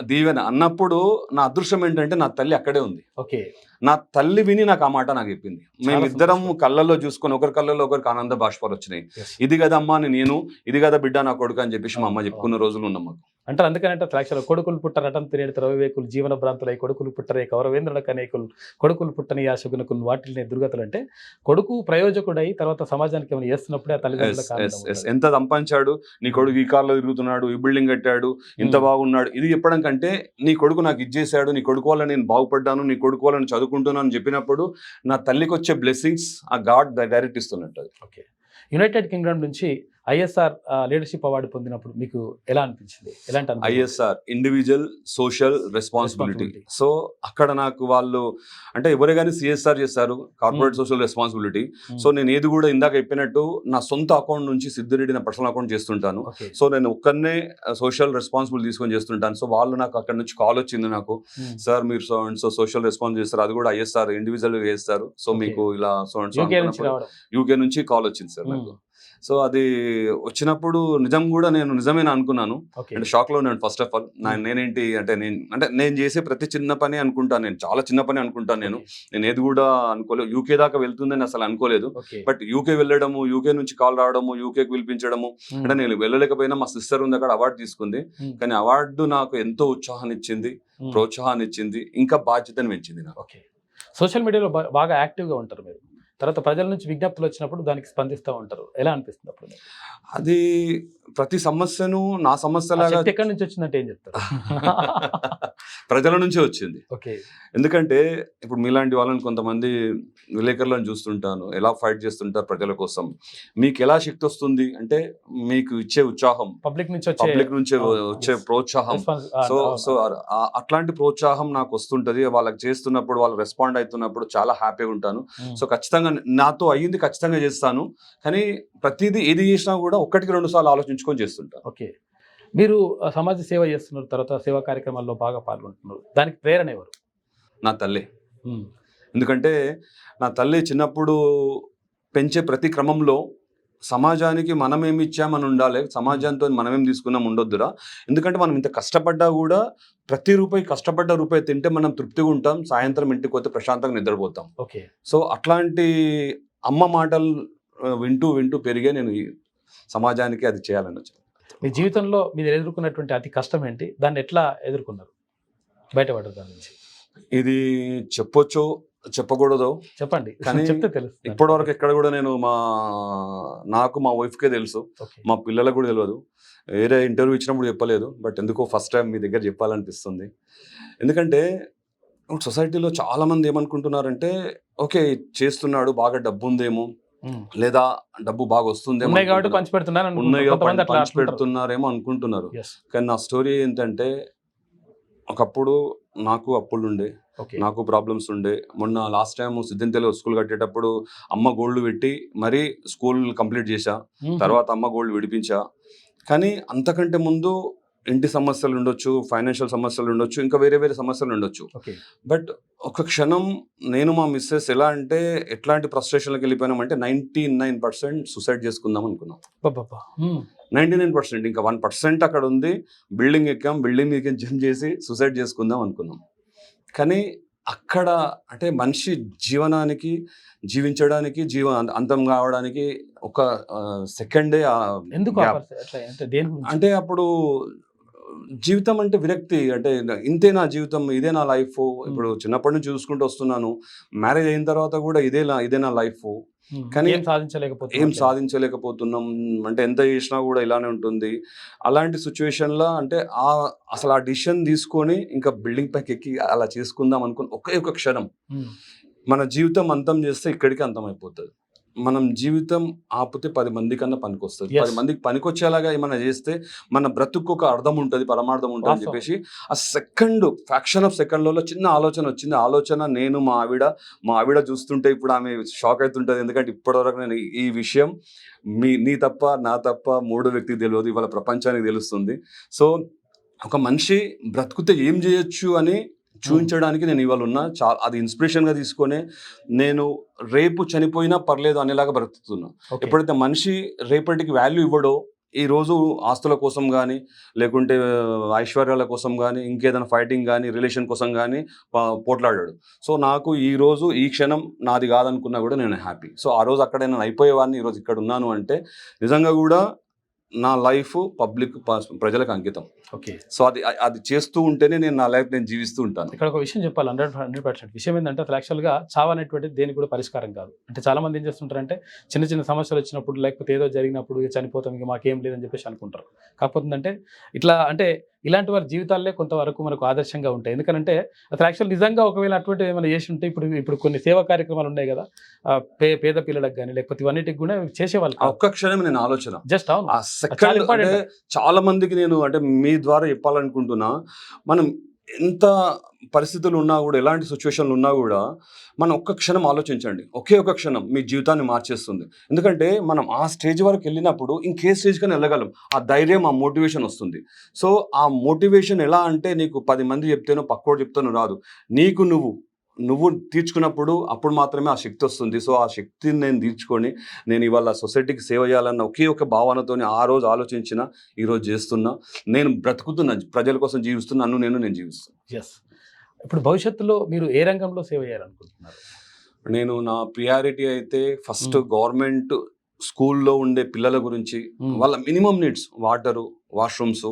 దీవెన అన్నప్పుడు నా అదృష్టం ఏంటంటే నా తల్లి అక్కడే ఉంది. ఓకే. నా తల్లి విని నాకు ఆ మాట నాకు చెప్పింది. మేమిద్దరం కళ్ళల్లో చూసుకొని ఒకరి కళ్ళల్లో ఒకరికి ఆనంద బాష్పాలు వచ్చినాయి. ఇది కదా అమ్మా నేను, ఇది కదా బిడ్డ నా కొడుకు అని చెప్పేసి మా అమ్మ చెప్పుకున్న రోజులు ఉన్నాం మాకు. అంటారు అందుకనంటే ద్రాక్షలో కొడుకులు పుట్టరటం తినేడు రవివేకులు జీవన భ్రాంతులై కొడుకులు పుట్టరే కౌరవేంద్రులకు అనేకులు కొడుకులు పుట్టని యాశగునకులు వాటిని దుర్గతులు. అంటే కొడుకు ప్రయోజకుడై తర్వాత సమాజానికి ఏమైనా చేస్తున్నప్పుడే ఆ తల్లిదండ్రులకు ఎంత సంపాదించాడు నీ కొడుకు, ఈ కార్లో తిరుగుతున్నాడు, ఈ బిల్డింగ్ కట్టాడు, ఇంత బాగున్నాడు, ఇది చెప్పడం కంటే నీ కొడుకు నాకు ఇచ్చేసాడు, నీ కొడుకు వల్ల నేను బాగుపడ్డాను, నీ కొడుకు వల్ల నేను చదువుకుంటున్నాను అని చెప్పినప్పుడు నా తల్లికి వచ్చే బ్లెస్సింగ్స్ ఆ గాడ్ డైరెక్ట్ ఇస్తున్నట్టు. ఓకే. యునైటెడ్ కింగ్డమ్ నుంచి ISR లీడర్షిప్ అవార్డు పొందినప్పుడు మీకు ఎలా అనిపించింది? ఎలాంటి ISR individual social responsibility. So అక్కడ నాకు వాళ్ళు అంటే ఎవరే కానీ CSR చేస్తారు, కార్పొరేట్ సోషల్ రెస్పాన్సిబిలిటీ. సో నేను ఏది కూడా ఇందాక చెప్పినట్టు నా సొంత అకౌంట్ నుంచి సిద్ధిరెడ్డి నా పర్సనల్ అకౌంట్ చేస్తుంటాను. సో నేను ఒక్కనే సోషల్ రెస్పాన్సిబిలిటీ తీసుకొని చేస్తుంటాను. సో వాళ్ళు నాకు అక్కడ నుంచి కాల్ వచ్చింది నాకు, సార్ మీరు సో సోషల్ రెస్పాన్స్ చేస్తారు, అది కూడా ISR ఇండివిజువల్ చేస్తారు, సో మీకు ఇలా UK నుంచి కాల్ వచ్చింది సార్ నాకు. సో అది వచ్చినప్పుడు నిజమేనా అనుకున్నాను. అంటే షాక్ లో నేను ఫస్ట్ ఆఫ్ ఆల్ నేనేంటి అంటే నేను చేసే ప్రతి చిన్న పని అనుకుంటాను, నేను చాలా చిన్న పని అనుకుంటాను. నేను ఏది కూడా అనుకోలేదు, UK దాకా వెళ్తుందని అసలు అనుకోలేదు. బట్ UK వెళ్ళడము, UK నుంచి కాల్ రావడము, UKకి పిలిపించడము, అంటే నేను వెళ్ళలేకపోయినా మా సిస్టర్ ఉంది అక్కడ అవార్డు తీసుకుంది. కానీ అవార్డు నాకు ఎంతో ఉత్సాహాన్ని ఇచ్చింది, ప్రోత్సాహాన్ని ఇచ్చింది, ఇంకా బాధ్యతను పెంచింది నాకు. సోషల్ మీడియాలో బాగా యాక్టివ్గా ఉంటారు మీరు, తర్వాత ప్రజల నుంచి విజ్ఞప్తులు వచ్చినప్పుడు దానికి స్పందిస్తూ ఉంటారు, ఎలా అనిపిస్తుంది అప్పుడు? అది ప్రతి సమస్యను నా సమస్యలాగా ఎక్కడి నుంచి వచ్చిందంటే ఏం చెప్తారు? ప్రజల నుంచే వచ్చింది. ఓకే. ఎందుకంటే ఇప్పుడు మీలాంటి వాళ్ళని కొంతమంది విలేకరులను చూస్తుంటాను, ఎలా ఫైట్ చేస్తుంటారు ప్రజల కోసం. మీకు ఎలా శక్తి వస్తుంది అంటే మీకు ఇచ్చే ఉత్సాహం, పబ్లిక్ నుంచి వచ్చే ప్రోత్సాహం. సో అట్లాంటి ప్రోత్సాహం నాకు వస్తుంటది. వాళ్ళకి చేస్తున్నప్పుడు, వాళ్ళు రెస్పాండ్ అవుతున్నప్పుడు చాలా హ్యాపీగా ఉంటాను. సో ఖచ్చితంగా నాతో అయ్యింది ఖచ్చితంగా చేస్తాను, కానీ ప్రతిదీ ఏది చేసినా కూడా 1-2 సార్లు ఆలోచించుకొని చేస్తుంటాను. ఓకే. మీరు సమాజ సేవ చేస్తున్నారు, తర్వాత సేవా కార్యక్రమాల్లో బాగా పాల్గొంటున్నారు, దానికి ప్రేరణ ఎవరు? నా తల్లి. ఎందుకంటే నా తల్లి చిన్నప్పుడు పెంచే ప్రతి క్రమంలో సమాజానికి మనమేమి ఇచ్చామని ఉండాలి, సమాజంతో మనమేం తీసుకున్నాం ఉండొద్దురా. ఎందుకంటే మనం ఇంత కష్టపడ్డా కూడా ప్రతి కష్టపడ్డ రూపాయి తింటే మనం తృప్తిగా ఉంటాం, సాయంత్రం ఇంటికి పోతే ప్రశాంతంగా నిద్రపోతాం. ఓకే. సో అట్లాంటి అమ్మ మాటలు వింటూ పెరిగే నేను ఈ సమాజానికి అది చేయాలని వచ్చాను. మీ జీవితంలో మీరు ఎదుర్కొన్నటువంటి అతి కష్టం ఏంటి, దాన్ని ఎట్లా ఎదుర్కొన్నారు, బయటపడ్డారు దాని నుంచి? ఇది చెప్పొచ్చో చెప్పకూడదో చెప్పండి, కానీ చెప్తే తెలుసు. ఇప్పటి వరకు ఎక్కడ కూడా నేను నాకు మా వైఫ్కే తెలుసు, మా పిల్లలకు కూడా తెలియదు. వేరే ఇంటర్వ్యూ ఇచ్చినప్పుడు చెప్పలేదు, బట్ ఎందుకో ఫస్ట్ టైం మీ దగ్గర చెప్పాలనిపిస్తుంది. ఎందుకంటే సొసైటీలో చాలా మంది ఏమనుకుంటున్నారంటే ఓకే చేస్తున్నాడు, బాగా డబ్బు ఉందేమో, లేదా డబ్బు బాగా వస్తుందేమో, ఉన్నాయి కాబట్టి పంచి పెడుతున్నారేమో అనుకుంటున్నారు. కానీ నా స్టోరీ ఏంటంటే ఒకప్పుడు నాకు అప్పులుండే, నాకు ప్రాబ్లమ్స్ ఉండే. మొన్న లాస్ట్ టైం సిద్ధింతలో స్కూల్ కట్టేటప్పుడు అమ్మ గోల్డ్ పెట్టి మరీ స్కూల్ కంప్లీట్ చేశా, తర్వాత అమ్మ గోల్డ్ విడిపించా. కానీ అంతకంటే ముందు ఇంటి సమస్యలు ఉండొచ్చు, ఫైనాన్షియల్ సమస్యలు ఉండొచ్చు, ఇంకా వేరే సమస్యలు ఉండొచ్చు. బట్ ఒక క్షణం నేను మా మిస్సెస్ ఎలా అంటే ఎట్లాంటి ఫ్రస్ట్రేషన్లకు వెళ్ళిపోయినామంటే 99% సూసైడ్ చేసుకుందాం అనుకున్నాం. 99%, ఇంకా 1% అక్కడ ఉంది. బిల్డింగ్ ఎక్కాం, బిల్డింగ్ మీదకి జంప్ చేసి సూసైడ్ చేసుకుందాం అనుకున్నాం. కానీ అక్కడ అంటే మనిషి జీవనానికి జీవించడానికి అంతం కావడానికి ఒక సెకండే ఎందుకు అట్లా అంటే దేని గురించి? అంటే అప్పుడు జీవితం అంటే విరక్తి, అంటే ఇంతే నా జీవితం, ఇదే నా లైఫ్. ఇప్పుడు చిన్నప్పటి నుంచి చూసుకుంటూ వస్తున్నాను, మ్యారేజ్ అయిన తర్వాత కూడా ఇదే నా లైఫ్. కానీ ఏం సాధించలేకపోతున్నాం, అంటే ఎంత చేసినా కూడా ఇలానే ఉంటుంది. అలాంటి సిచ్యువేషన్లో అంటే అసలు ఆ డిసిషన్ తీసుకొని ఇంకా బిల్డింగ్ పైకి ఎక్కి అలా చేసుకుందాం అనుకుని ఒకే ఒక క్షణం మన జీవితం అంతం చేస్తే ఇక్కడికి అంతం అయిపోతుంది. మనం జీవితం ఆపితే 10 మంది కన్నా పనికొస్తుంది. 10 మందికి పనికొచ్చేలాగా ఏమైనా చేస్తే మన బ్రతుకు ఒక అర్థం ఉంటుంది, పరమార్థం ఉంటుంది అని చెప్పేసి ఆ ఫ్యాక్షన్ ఆఫ్ సెకండ్లలో చిన్న ఆలోచన వచ్చింది. ఆలోచన నేను మా ఆవిడ చూస్తుంటే ఇప్పుడు ఆమె షాక్ అవుతుంటుంది. ఎందుకంటే ఇప్పటివరకు నేను ఈ విషయం నీ తప్ప నా తప్ప 3వ వ్యక్తికి తెలియదు, ఇవాళ ప్రపంచానికి తెలుస్తుంది. సో ఒక మనిషి బ్రతుకుతే ఏం చేయొచ్చు అని చూపించడానికి నేను ఇవాళ ఉన్నా. అది ఇన్స్పిరేషన్గా తీసుకొని నేను రేపు చనిపోయినా పర్లేదు అనేలాగా బ్రతుకుతున్నా. ఎప్పుడైతే మనిషి రేపటికి వాల్యూ ఇవ్వడో, ఈ రోజు ఆస్తుల కోసం కానీ లేకుంటే ఐశ్వర్యాల కోసం కానీ ఇంకేదైనా ఫైటింగ్ కానీ రిలేషన్ కోసం కానీ పోట్లాడాడు. సో నాకు ఈ రోజు ఈ క్షణం నాది కాదనుకున్నా కూడా నేను హ్యాపీ. సో ఆ రోజు అక్కడ నేను అయిపోయేవాడిని, ఈరోజు ఇక్కడ ఉన్నాను అంటే నిజంగా కూడా నా లైఫ్ ప్రజలకు అంకితం. ఓకే. సో అది చేస్తూ ఉంటేనే నేను నా లైఫ్ నేను జీవిస్తూ ఉంటాను. ఇక్కడ ఒక విషయం చెప్పాలి, 100% విషయం ఏంటంటే అసలు యాక్చువల్గా చావు అనేటువంటిది దేనికి కూడా పరిష్కారం కాదు. అంటే చాలా మంది ఏం చేస్తుంటారంటే చిన్న సమస్యలు వచ్చినప్పుడు లేకపోతే ఏదో జరిగినప్పుడు చనిపోతాం ఇంకా మాకేం లేదని చెప్పేసి అనుకుంటారు. కాకపోతే అంటే ఇట్లా అంటే ఇలాంటి వారి జీవితాలే కొంతవరకు మనకు ఆదర్శంగా ఉంటాయి. ఎందుకంటే అసలు యాక్చువల్ నిజంగా ఒకవేళ అటువంటి ఏమైనా చేసి ఉంటే ఇప్పుడు కొన్ని సేవా కార్యక్రమాలు ఉన్నాయి కదా, పేద పిల్లలకు కానీ లేకపోతే ఇవన్నిటికి కూడా చేసేవాళ్ళు. ఒక్క క్షణం నేను ఆలోచన జస్ట్ అవును అంటే చాలా మందికి నేను అంటే మీ ద్వారా చెప్పాలనుకుంటున్నా, మనం ఎంత పరిస్థితులు ఉన్నా కూడా ఎలాంటి సిచ్యువేషన్లు ఉన్నా కూడా మనం ఒక్క క్షణం ఆలోచించండి. ఒకే ఒక క్షణం మీ జీవితాన్ని మార్చేస్తుంది. ఎందుకంటే మనం ఆ స్టేజ్ వరకు వెళ్ళినప్పుడు ఇంకే స్టేజ్ కానీ వెళ్ళగలం. ఆ ధైర్యం, ఆ మోటివేషన్ వస్తుంది. సో ఆ మోటివేషన్ ఎలా అంటే నీకు 10 మంది చెప్తేనో పక్కోడు చెప్తానో రాదు, నీకు నువ్వు తీర్చుకున్నప్పుడు అప్పుడు మాత్రమే ఆ శక్తి వస్తుంది. సో ఆ శక్తిని నేను తీర్చుకొని నేను ఇవాళ సొసైటీకి సేవ చేయాలన్న ఒకే ఒక భావనతో ఆ రోజు ఆలోచించిన ఈరోజు చేస్తున్నా. నేను బ్రతుకుతున్నా, ప్రజల కోసం జీవిస్తున్నా, నేను జీవిస్తున్నా. ఎస్. ఇప్పుడు భవిష్యత్తులో మీరు ఏ రంగంలో సేవ చేయాలనుకుంటున్నారు? నేను నా ప్రియారిటీ అయితే ఫస్ట్ గవర్నమెంట్ స్కూల్లో ఉండే పిల్లల గురించి వాళ్ళ minimum needs, water, washrooms,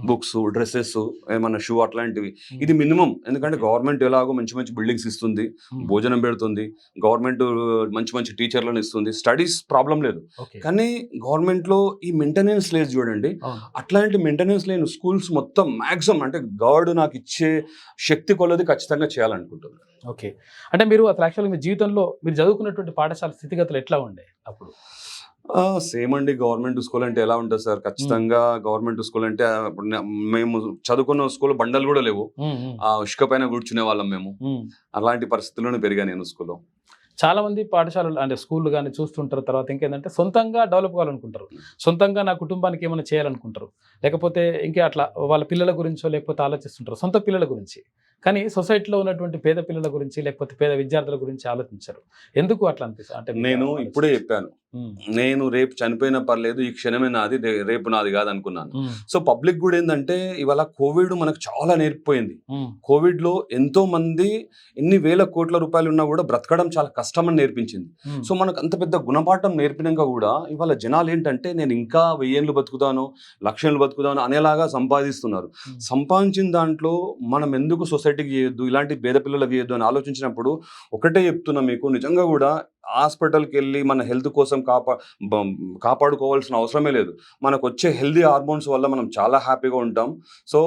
books, dresses, ఏమన్నా షూ అట్లాంటివి, ఇది మినిమం. ఎందుకంటే గవర్నమెంట్ ఎలాగో మంచి బిల్డింగ్స్ ఇస్తుంది, భోజనం పెడుతుంది, గవర్నమెంట్ మంచి టీచర్లను ఇస్తుంది, స్టడీస్ ప్రాబ్లం లేదు. కానీ గవర్నమెంట్లో ఈ మెయింటెనెన్స్ లేదు చూడండి. అట్లాంటి మెయింటెనెన్స్ లేని స్కూల్స్ మొత్తం మ్యాక్సిమం అంటే గాడ్ నాకు ఇచ్చే శక్తి కొలది ఖచ్చితంగా చేయాలనుకుంటున్నాను. ఓకే. అంటే మీరు అసలు యాక్చువల్గా మీ జీవితంలో మీరు చదువుకున్నటువంటి పాఠశాల స్థితిగతులు ఎట్లా ఉండే అప్పుడు? సేమ్ అండి. గవర్నమెంట్ స్కూల్ అంటే ఎలా ఉంటుంది సార్, ఖచ్చితంగా గవర్నమెంట్ స్కూల్ అంటే మేము చదువుకున్న స్కూల్ బండలు కూడా లేవు, ఆ ఇసుక పైన కూర్చునే వాళ్ళం మేము. అలాంటి పరిస్థితుల్లోనే పెరిగా నేను స్కూల్లో. చాలా మంది పాఠశాలలు అంటే స్కూళ్ళు కానీ చూస్తుంటారు. తర్వాత ఇంకేంటంటే సొంతంగా డెవలప్ కావాలనుకుంటారు, సొంతంగా నా కుటుంబానికి ఏమైనా చేయాలనుకుంటారు, లేకపోతే ఇంకా అట్లా వాళ్ళ పిల్లల గురించో లేకపోతే ఆలోచిస్తుంటారు సొంత పిల్లల గురించి. కానీ సొసైటీలో ఉన్నటువంటి పేద పిల్లల గురించి లేకపోతే పేద విద్యార్థుల గురించి ఆలోచించారు. ఎందుకు అట్లా అనిపిస్తుంది అంటే? నేను ఇప్పుడే చెప్పాను, నేను రేపు చనిపోయినా పర్లేదు, ఈ క్షణమే నాది, రేపు నాది కాదు అనుకున్నాను. సో పబ్లిక్ కూడా ఏంటంటే ఇవాళ కోవిడ్ మనకు చాలా నేర్పిపోయింది. కోవిడ్ లో ఎంతో మంది ఎన్ని వేల కోట్ల రూపాయలు ఉన్నా కూడా బ్రతకడం చాలా కష్టం అని నేర్పించింది. సో మనకు అంత పెద్ద గుణపాఠం నేర్పినాక కూడా ఇవాళ జనాలు ఏంటంటే నేను ఇంకా 1000 ఏళ్ళు బతుకుతాను, 1,00,000 ఏళ్ళు బతుకుతాను అనేలాగా సంపాదిస్తున్నారు. సంపాదించిన దాంట్లో మనం ఎందుకు సొసైటీకి చేయొద్దు, ఇలాంటి పేద పిల్లలకు చేయొద్దు అని ఆలోచించినప్పుడు ఒకటే చెప్తున్నా మీకు, నిజంగా కూడా హాస్పిటల్కి వెళ్ళి మన హెల్త్ కోసం కాపాడుకోవాల్సిన అవసరమే లేదు. మనకు వచ్చే హెల్దీ హార్మోన్స్ వల్ల మనం చాలా హ్యాపీగా ఉంటాం. సో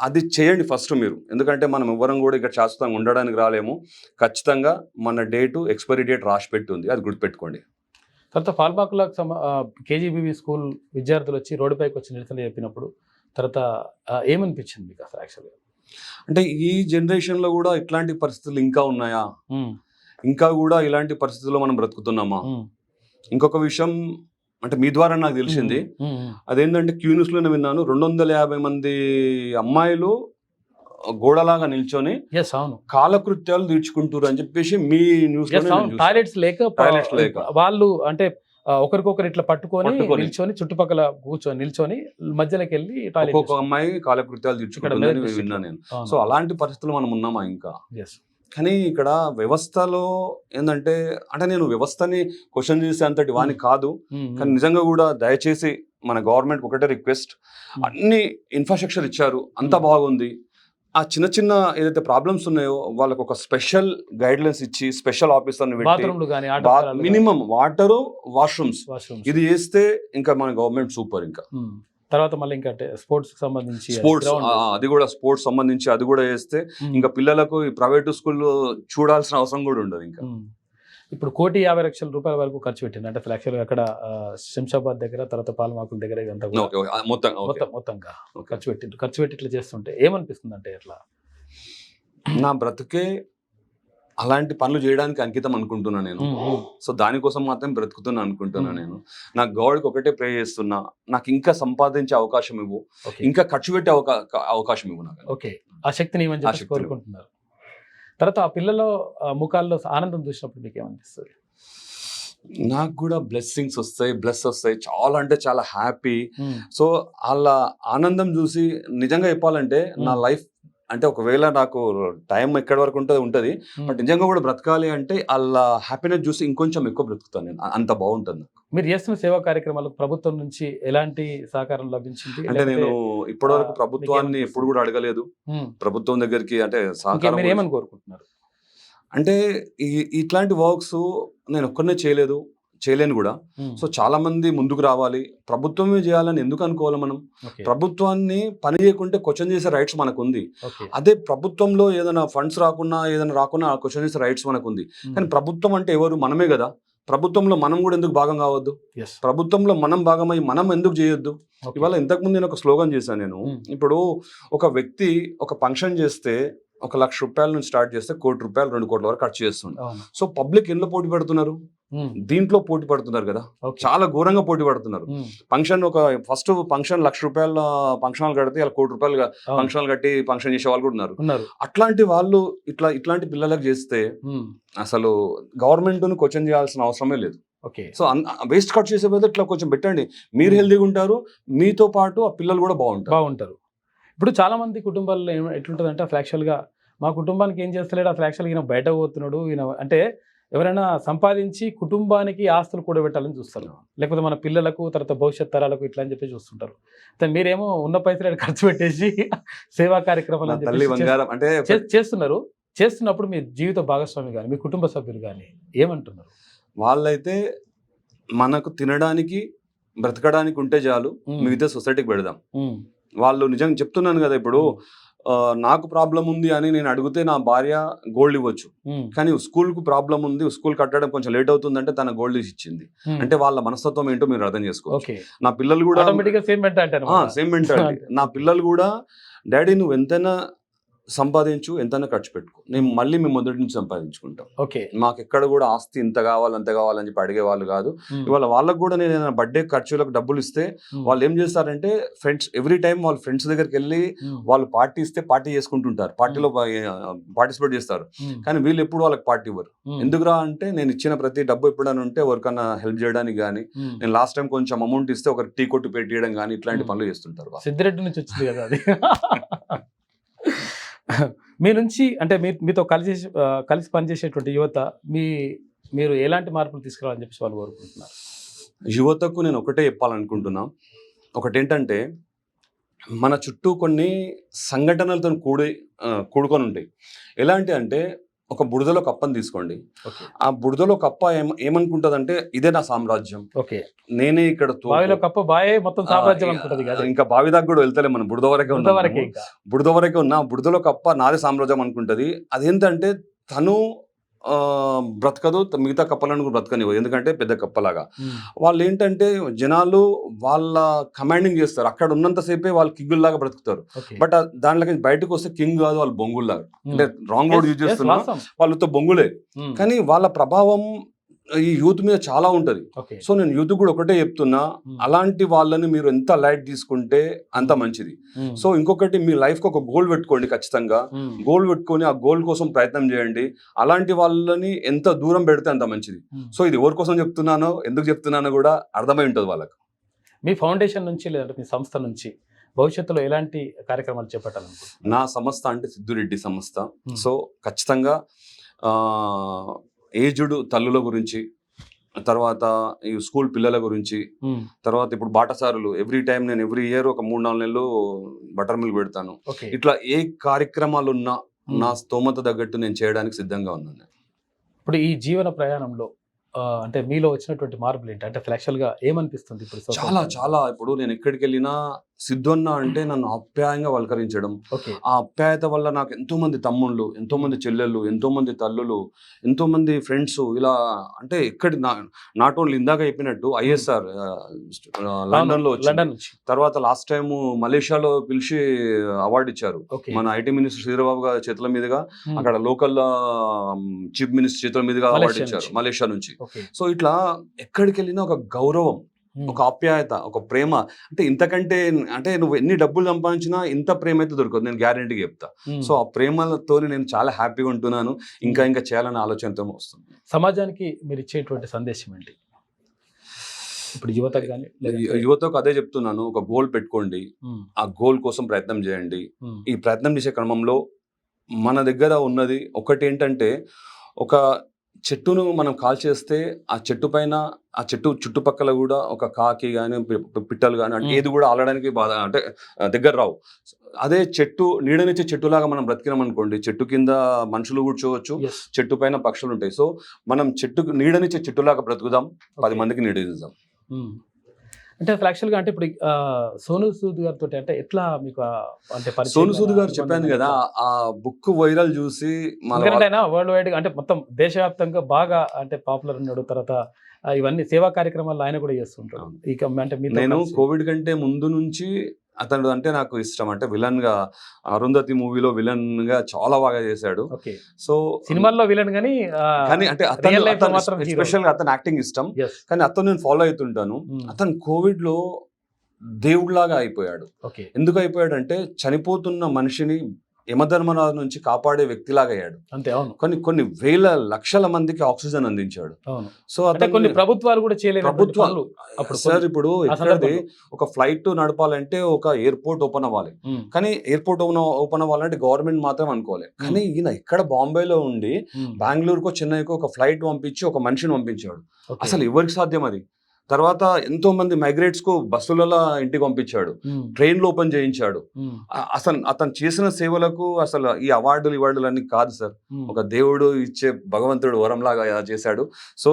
అది చేయండి ఫస్ట్ మీరు. ఎందుకంటే మనం ఎవ్వరం కూడా ఇక్కడ శాశ్వతంగా ఉండడానికి రాలేము. ఖచ్చితంగా మన ఎక్స్పైరీ డేట్ రాసి పెట్టుంది, అది గుర్తుపెట్టుకోండి. తర్వాత ఫాల్బాక్లకు కేజీబీవీ స్కూల్ విద్యార్థులు వచ్చి రోడ్డుపైకి వచ్చి నిరసన చెప్పినప్పుడు తర్వాత ఏమనిపించింది మీకు అసలు యాక్చువల్గా? అంటే ఈ జనరేషన్లో కూడా ఇట్లాంటి పరిస్థితులు ఇంకా ఉన్నాయా, ఇంకా కూడా ఇలాంటి పరిస్థితుల్లో మనం బ్రతుకుతున్నామా? ఇంకొక విషయం అంటే మీ ద్వారా నాకు తెలిసింది, అదేంటంటే క్యూన్యూస్ లోనే విన్నాను, 250 మంది అమ్మాయిలు గోడలాగా నిల్చొని కాలకృత్యాలు తీర్చుకుంటారు అని చెప్పేసి మీ న్యూస్ టాయిలెట్స్ లేక వాళ్ళు అంటే ఒకరికొకరు ఇట్లా పట్టుకొని నిల్చొని చుట్టుపక్కల కూర్చొని నిల్చొని మధ్యలోకి వెళ్ళి ఒక్కొక్క అమ్మాయి కాలకృత్యాలు తీర్చుకుంటుందని విన్నా నేను. సో అలాంటి పరిస్థితులు మనం ఉన్నామా ఇంకా? కానీ ఇక్కడ వ్యవస్థలో ఏంటంటే అంటే నేను వ్యవస్థని క్వశ్చన్ చేసే అంతటి వాని కాదు, కానీ నిజంగా కూడా దయచేసి మన గవర్నమెంట్ ఒకటే రిక్వెస్ట్, అన్ని ఇన్ఫ్రాస్ట్రక్చర్ ఇచ్చారు, అంతా బాగుంది. ఆ చిన్న చిన్న ఏదైతే ప్రాబ్లమ్స్ ఉన్నాయో వాళ్ళకి ఒక స్పెషల్ గైడ్ లైన్స్ ఇచ్చి స్పెషల్ ఆఫీసర్ని పెట్టి మినిమం వాటరు, వాష్రూమ్స్ ఇది చేస్తే ఇంకా మన గవర్నమెంట్ సూపర్. ఇంకా తర్వాత మళ్ళీ ఇంకా స్పోర్ట్స్ సంబంధించి స్పోర్ట్స్ అది కూడా స్పోర్ట్స్ సంబంధించి అది కూడా చేస్తే ఇంకా పిల్లలకు ఈ ప్రైవేట్ స్కూల్లో చూడాల్సిన అవసరం కూడా ఉండదు. ఇంకా ఇప్పుడు 1,50,00,000 వరకు ఖర్చు పెట్టింది అంటే యాక్చువల్గా అక్కడ శంషాబాద్ దగ్గర, తర్వాత పాలమాకుల దగ్గర ఇదంతా మొత్తంగా ఖర్చు పెట్టి ఇట్లా చేస్తుంటే ఏమనిపిస్తుంది అంటే ఎట్లా నా బ్రతుకే అలాంటి పనులు చేయడానికి అంకితం అనుకుంటున్నా నేను. సో దానికోసం మాత్రం బ్రతుకుతున్నా అనుకుంటున్నా నేను. నాకు గౌడ్కి ఒకటే ప్రే చేస్తున్నా, నాకు ఇంకా సంపాదించే అవకాశం ఇవ్వు, ఇంకా ఖర్చు పెట్టే అవకాశం ఇవ్వు నాకు. ఓకే, ఆ శక్తిని కోరుకుంటున్నారు. తర్వాత ఆ పిల్లల ముఖాల్లో ఆనందం చూసినప్పుడు మీకు ఏమనిపిస్తుంది? నాకు కూడా బ్లెస్సింగ్స్ వస్తాయి, చాలా అంటే చాలా హ్యాపీ. సో వాళ్ళ ఆనందం చూసి నిజంగా చెప్పాలంటే నా లైఫ్ అంటే ఒకవేళ నాకు టైం ఎక్కడి వరకు ఉంటుంది, బట్ నిజంగా కూడా బ్రతకాలి అంటే వాళ్ళ హ్యాపీనెస్ చూసి ఇంకొంచెం ఎక్కువ బ్రతుకుతాను నేను. అంత బాగుంటుంది. మీరు చేస్తున్న సేవా కార్యక్రమాలకు ప్రభుత్వం నుంచి ఎలాంటి సహకారం లభించింది? అంటే నేను ఇప్పటివరకు ప్రభుత్వాన్ని ఎప్పుడు కూడా అడగలేదు. ప్రభుత్వం దగ్గరికి అంటే సహకారం ఏమని కోరుకుంటున్నారు అంటే ఇట్లాంటి వర్క్స్ నేను ఒక్కనే చేయలేను కూడా. సో చాలా మంది ముందుకు రావాలి, ప్రభుత్వమే చేయాలని ఎందుకు అనుకోవాలి మనం? ప్రభుత్వాన్ని పని చేయకుంటే క్వశ్చన్ చేసే రైట్స్ మనకు ఉంది. అదే ప్రభుత్వంలో ఏదైనా ఫండ్స్ రాకున్నా క్వశ్చన్ చేసే రైట్స్ మనకు ఉంది. కానీ ప్రభుత్వం అంటే ఎవరు? మనమే కదా. ప్రభుత్వంలో మనం కూడా ఎందుకు భాగం కావద్దు? ప్రభుత్వంలో మనం భాగమై మనం ఎందుకు చేయొద్దు? ఇవాళ ఇంతకుముందు నేను ఒక స్లోగన్ చేశాను నేను. ఇప్పుడు ఒక వ్యక్తి ఒక ఫంక్షన్ చేస్తే ₹1,00,000 నుంచి స్టార్ట్ చేస్తే ₹1,00,00,000 2 కోట్ల వరకు ఖర్చు చేస్తుంది. సో పబ్లిక్ ఎందులో పోటీ పడుతున్నారు? దీంట్లో పోటీ పడుతున్నారు కదా, చాలా ఘోరంగా పోటీ పడుతున్నారు. Function first function ₹1,00,000 function hall కడితే ఇలా ₹1,00,00,000 ఫంక్షన్ హాల్ కట్టి ఫంక్షన్ చేసే వాళ్ళు కూడా ఉన్నారు. అట్లాంటి వాళ్ళు ఇట్లాంటి పిల్లలకు చేస్తే అసలు గవర్నమెంట్ క్వశ్చన్ చేయాల్సిన అవసరమే లేదు. సో వేస్ట్ కట్ చేసే బదులు ఇట్లా కొంచెం పెట్టండి, మీరు హెల్దీగా ఉంటారు, మీతో పాటు ఆ పిల్లలు కూడా బాగుంటారు. ఇప్పుడు చాలా మంది కుటుంబాల్లో ఎట్లుంటుంది అంటే ఫ్లాక్షల్గా మా కుటుంబానికి ఏం చేస్తలేడు, ఆ ఫ్లాక్షల్ ఈయన బయట పోతున్నాడు, ఈయన అంటే ఎవరైనా సంపాదించి కుటుంబానికి ఆస్తులు కూడా పెట్టాలని చూస్తారు, లేకపోతే మన పిల్లలకు తర్వాత భవిష్యత్ తరాలకు ఇట్లా అని చెప్పి చూస్తుంటారు. మీరేమో ఉన్న పైసలు ఖర్చు పెట్టేసి సేవా కార్యక్రమాలు అంటే చేస్తున్నారు. చేస్తున్నప్పుడు మీ జీవిత భాగస్వామి కానీ మీ కుటుంబ సభ్యులు కానీ ఏమంటున్నారు? వాళ్ళైతే మనకు తినడానికి బ్రతకడానికి ఉంటే చాలు, మిగతా సొసైటీకి పెడదాం. వాళ్ళు నిజంగా చెప్తున్నాను కదా, ఇప్పుడు నాకు ప్రాబ్లం ఉంది అని నేను అడిగితే నా భార్య గోల్డ్ ఇవ్వచ్చు, కానీ స్కూల్కు ప్రాబ్లం ఉంది, స్కూల్ కట్టడం కొంచెం లేట్ అవుతుందంటే తన గోల్డ్ ఇచ్చింది. అంటే వాళ్ళ మనస్తత్వం ఏంటో మీరు అర్థం చేసుకోవచ్చు. నా పిల్లలు కూడా సేమ్ మెంటాలిటీ. నా పిల్లలు కూడా డాడీ నువ్వు ఎంతైనా సంపాదించు, ఎంతైనా ఖర్చు పెట్టుకో, నేను మళ్ళీ మేము మొదటి నుంచి సంపాదించుకుంటాం. మాకు ఎక్కడ కూడా ఆస్తి ఇంత కావాలి అంత కావాలని చెప్పి అడిగే వాళ్ళు కాదు. ఇవాళ వాళ్ళకు కూడా నేను ఏదైనా బర్త్డే ఖర్చులకు డబ్బులు ఇస్తే వాళ్ళు ఏం చేస్తారంటే ఫ్రెండ్స్ ఎవ్రీ టైం వాళ్ళ ఫ్రెండ్స్ దగ్గరికి వెళ్ళి వాళ్ళు పార్టీ ఇస్తే పార్టీ చేసుకుంటుంటారు, పార్టీలో పార్టిసిపేట్ చేస్తారు. కానీ వీళ్ళు ఎప్పుడు వాళ్ళకి పార్టీ ఇవ్వరు. ఎందుకురా అంటే నేను ఇచ్చిన ప్రతి డబ్బు ఎప్పుడైనా ఉంటే ఎవరికన్నా హెల్ప్ చేయడానికి కానీ, నేను లాస్ట్ టైం కొంచెం అమౌంట్ ఇస్తే ఒక టీ కొట్టు పెట్టియడం కానీ ఇట్లాంటి పనులు చేస్తుంటారు. సిద్ధిరెడ్డి నుంచి వచ్చింది కదా అది. మీ నుంచి అంటే మీతో కలిసి పనిచేసేటువంటి యువత మీరు ఎలాంటి మార్పులు తీసుకురావాలని చెప్పి వాళ్ళు కోరుకుంటున్నారు? యువతకు నేను ఒకటే చెప్పాలనుకుంటున్నా. ఒకటేంటంటే మన చుట్టూ కొన్ని సంఘటనలతో కూడుకొని ఉంటాయి. ఎలాంటి అంటే ఒక బురదలో కప్పని తీసుకోండి, ఆ బురదలో కప్ప ఏమనుకుంటదంటే ఇదే నా సామ్రాజ్యం, నేనే ఇక్కడ ఇంకా బావి దాకా కూడా వెళ్తలే, మనం బురద వరకే ఉన్నా బురదలో కప్ప నాదే సామ్రాజ్యం అనుకుంటది. అదేంటంటే తను బ్రతకదు, మిగతా కప్పలను కూడా బ్రతకనివ్వదు, ఎందుకంటే పెద్ద కప్పలాగా. వాళ్ళు ఏంటంటే జనాలు వాళ్ళ కమాండింగ్ చేస్తారు, అక్కడ ఉన్నంతసేపే వాళ్ళు కింగుల్లాగా బ్రతుకుతారు. బట్ దాంట్లోకి బయటకు వస్తే కింగ్ కాదు, వాళ్ళు బొంగుల్లాగా. అంటే రాంగ్ వర్డ్ యూజ్ చేస్తున్నా, వాళ్ళతో బొంగులే. కానీ వాళ్ళ ప్రభావం ఈ యూత్ మీద చాలా ఉంటది. సో నేను యూత్ కూడా ఒకటే చెప్తున్నా, అలాంటి వాళ్ళని మీరు ఎంత లైట్ తీసుకుంటే అంత మంచిది. సో ఇంకొకటి, మీ లైఫ్ కి ఒక గోల్ పెట్టుకోండి, ఖచ్చితంగా గోల్ పెట్టుకొని ఆ గోల్ కోసం ప్రయత్నం చేయండి. అలాంటి వాళ్ళని ఎంత దూరం పెడితే అంత మంచిది. సో ఇది ఎవరి కోసం చెప్తున్నానో ఎందుకు చెప్తున్నానో కూడా అర్థమై ఉంటుంది వాళ్ళకు. మీ ఫౌండేషన్ నుంచి లేదంటే మీ సంస్థ నుంచి భవిష్యత్తులో ఎలాంటి కార్యక్రమాలు చేపట్టాలనుకుంటున్నారు? నా సంస్థ అంటే సిద్ధురెడ్డి సంస్థ. సో ఖచ్చితంగా ఏజ్డ్ తల్లుల గురించి, తర్వాత ఈ స్కూల్ పిల్లల గురించి, తర్వాత ఇప్పుడు బాటసారులు ఎవ్రీ టైం నేను ఎవ్రీ ఇయర్ ఒక 3-4 నెలలు బటర్ మిల్క్ పెడతాను. ఓకే. ఇట్లా ఏ కార్యక్రమాలు ఉన్నా నా స్తోమత తగ్గట్టు నేను చేయడానికి సిద్ధంగా ఉన్నాను. ఇప్పుడు ఈ జీవన ప్రయాణంలో అంటే మీలో వచ్చినటువంటి మార్పులు ఏంటి? అంటే యాక్చువల్గా ఏమనిపిస్తుంది ఇప్పుడు? చాలా చాలా ఇప్పుడు నేను ఎక్కడికి వెళ్ళినా సిద్ధు అన్న అంటే నన్ను ఆప్యాయంగా వల్కరించడం. ఓకే. ఆ ఆప్యాయత వల్ల నాకు ఎంతో మంది తమ్ముళ్ళు, ఎంతో మంది చెల్లెళ్ళు, ఎంతో మంది తల్లులు, ఎంతో మంది ఫ్రెండ్స్, ఇలా అంటే ఎక్కడి నాట్ ఓన్లీ ఇందాక చెప్పినట్టు ISR లండన్ లో లండన్ నుంచి, తర్వాత లాస్ట్ టైం మలేషియాలో పిలిచి అవార్డు ఇచ్చారు. ఓకే, మన IT మినిస్టర్ శ్రీధరబాబు గారి చేతుల మీదుగా, అక్కడ లోకల్ చీఫ్ మినిస్టర్ చేతుల మీదుగా అవార్డు ఇచ్చారు మలేషియా నుంచి. ఓకే. సో ఇట్లా ఎక్కడికి వెళ్ళినా ఒక గౌరవం, ఒక ఆప్యాయత, ఒక ప్రేమ. అంటే ఇంతకంటే అంటే నువ్వు ఎన్ని డబ్బులు సంపాదించినా ఇంత ప్రేమ అయితే దొరకదు, నేను గ్యారెంటీగా చెప్తా. సో ఆ ప్రేమతో నేను చాలా హ్యాపీగా ఉంటున్నాను. ఇంకా ఇంకా చేయాలనే ఆలోచనతో వస్తుంది. సమాజానికి మీరు ఇచ్చేటువంటి సందేశం ఏంటి ఇప్పుడు యువతకు కానీ? యువతకు అదే చెప్తున్నాను, ఒక గోల్ పెట్టుకోండి, ఆ గోల్ కోసం ప్రయత్నం చేయండి. ఈ ప్రయత్నం చేసే క్రమంలో మన దగ్గర ఉన్నది ఒకటి ఏంటంటే, ఒక చెట్టును మనం కాల్ చేస్తే ఆ చెట్టు పైన, ఆ చెట్టు చుట్టుపక్కల కూడా ఒక కాకి కానీ పిట్టలు కానీ అంటే ఏది కూడా ఆలడానికి బాధ అంటే దగ్గర రావు. అదే చెట్టు నీడనిచ్చే చెట్టులాగా మనం బ్రతికినాం అనుకోండి, చెట్టు కింద మనుషులు కూర్చోవచ్చు, చెట్టు పైన పక్షులు ఉంటాయి. సో మనం చెట్టుకు నీడనిచ్చే చెట్టులాగా బ్రతుకుదాం, 10 మందికి నీడ ఇద్దాం. అంటే యాక్చువల్గా అంటే ఇప్పుడు సోను సూద్ గారితో అంటే ఎట్లా మీకు అంటే సోను సూద్ గారు చెప్పాను కదా, ఆ బుక్ వైరల్ చూసి వరల్డ్ వైడ్ అంటే మొత్తం దేశవ్యాప్తంగా బాగా అంటే పాపులర్ ఉన్నాడు. తర్వాత ఇవన్నీ సేవా కార్యక్రమాలు ఆయన కూడా చేస్తుంటాడు. ఇక అంటే నేను కోవిడ్ కంటే ముందు నుంచి అతను అంటే నాకు ఇష్టం. అంటే విలన్ గా అరుంధతి మూవీలో విలన్ గా చాలా బాగా చేశాడు. సో సినిమాల్లో విలన్ కానీ అంటే స్పెషల్ గా అతను యాక్టింగ్ ఇష్టం. కానీ అతను నేను ఫాలో అవుతుంటాను. అతను కోవిడ్ లో దేవుడిలాగా అయిపోయాడు. ఎందుకు అయిపోయాడు అంటే, చనిపోతున్న మనిషిని యమధర్మరాజు నుంచి కాపాడే వ్యక్తిలాగా అయ్యాడు. అంతే. అవును. కొన్ని వేల లక్షల మందికి ఆక్సిజన్ అందించాడు. సో అతను కొన్ని ప్రభుత్వాలు కూడా చేయలేదు. ప్రభుత్వాలు సార్ ఇప్పుడు ఇక్కడది ఒక ఫ్లైట్ నడపాలంటే ఒక ఎయిర్పోర్ట్ ఓపెన్ అవ్వాలి. కానీ ఎయిర్పోర్ట్ ఓపెన్ అవ్వాలంటే గవర్నమెంట్ మాత్రం అనుకోవాలి. కానీ ఈయన ఇక్కడ బాంబేలో ఉండి బెంగళూరుకో చెన్నైకో ఒక ఫ్లైట్ పంపించి ఒక మనిషిని పంపించాడు. అసలు ఎవరికి సాధ్యం అది? తర్వాత ఎంతో మంది మైగ్రేట్స్ కు బస్సులలో ఇంటికి పంపించాడు, ట్రైన్లు ఓపెన్ చేయించాడు. అసలు అతను చేసిన సేవలకు అసలు ఈ అవార్డులు అన్ని కాదు సార్, ఒక దేవుడు ఇచ్చే భగవంతుడు వరంలాగా చేశాడు. సో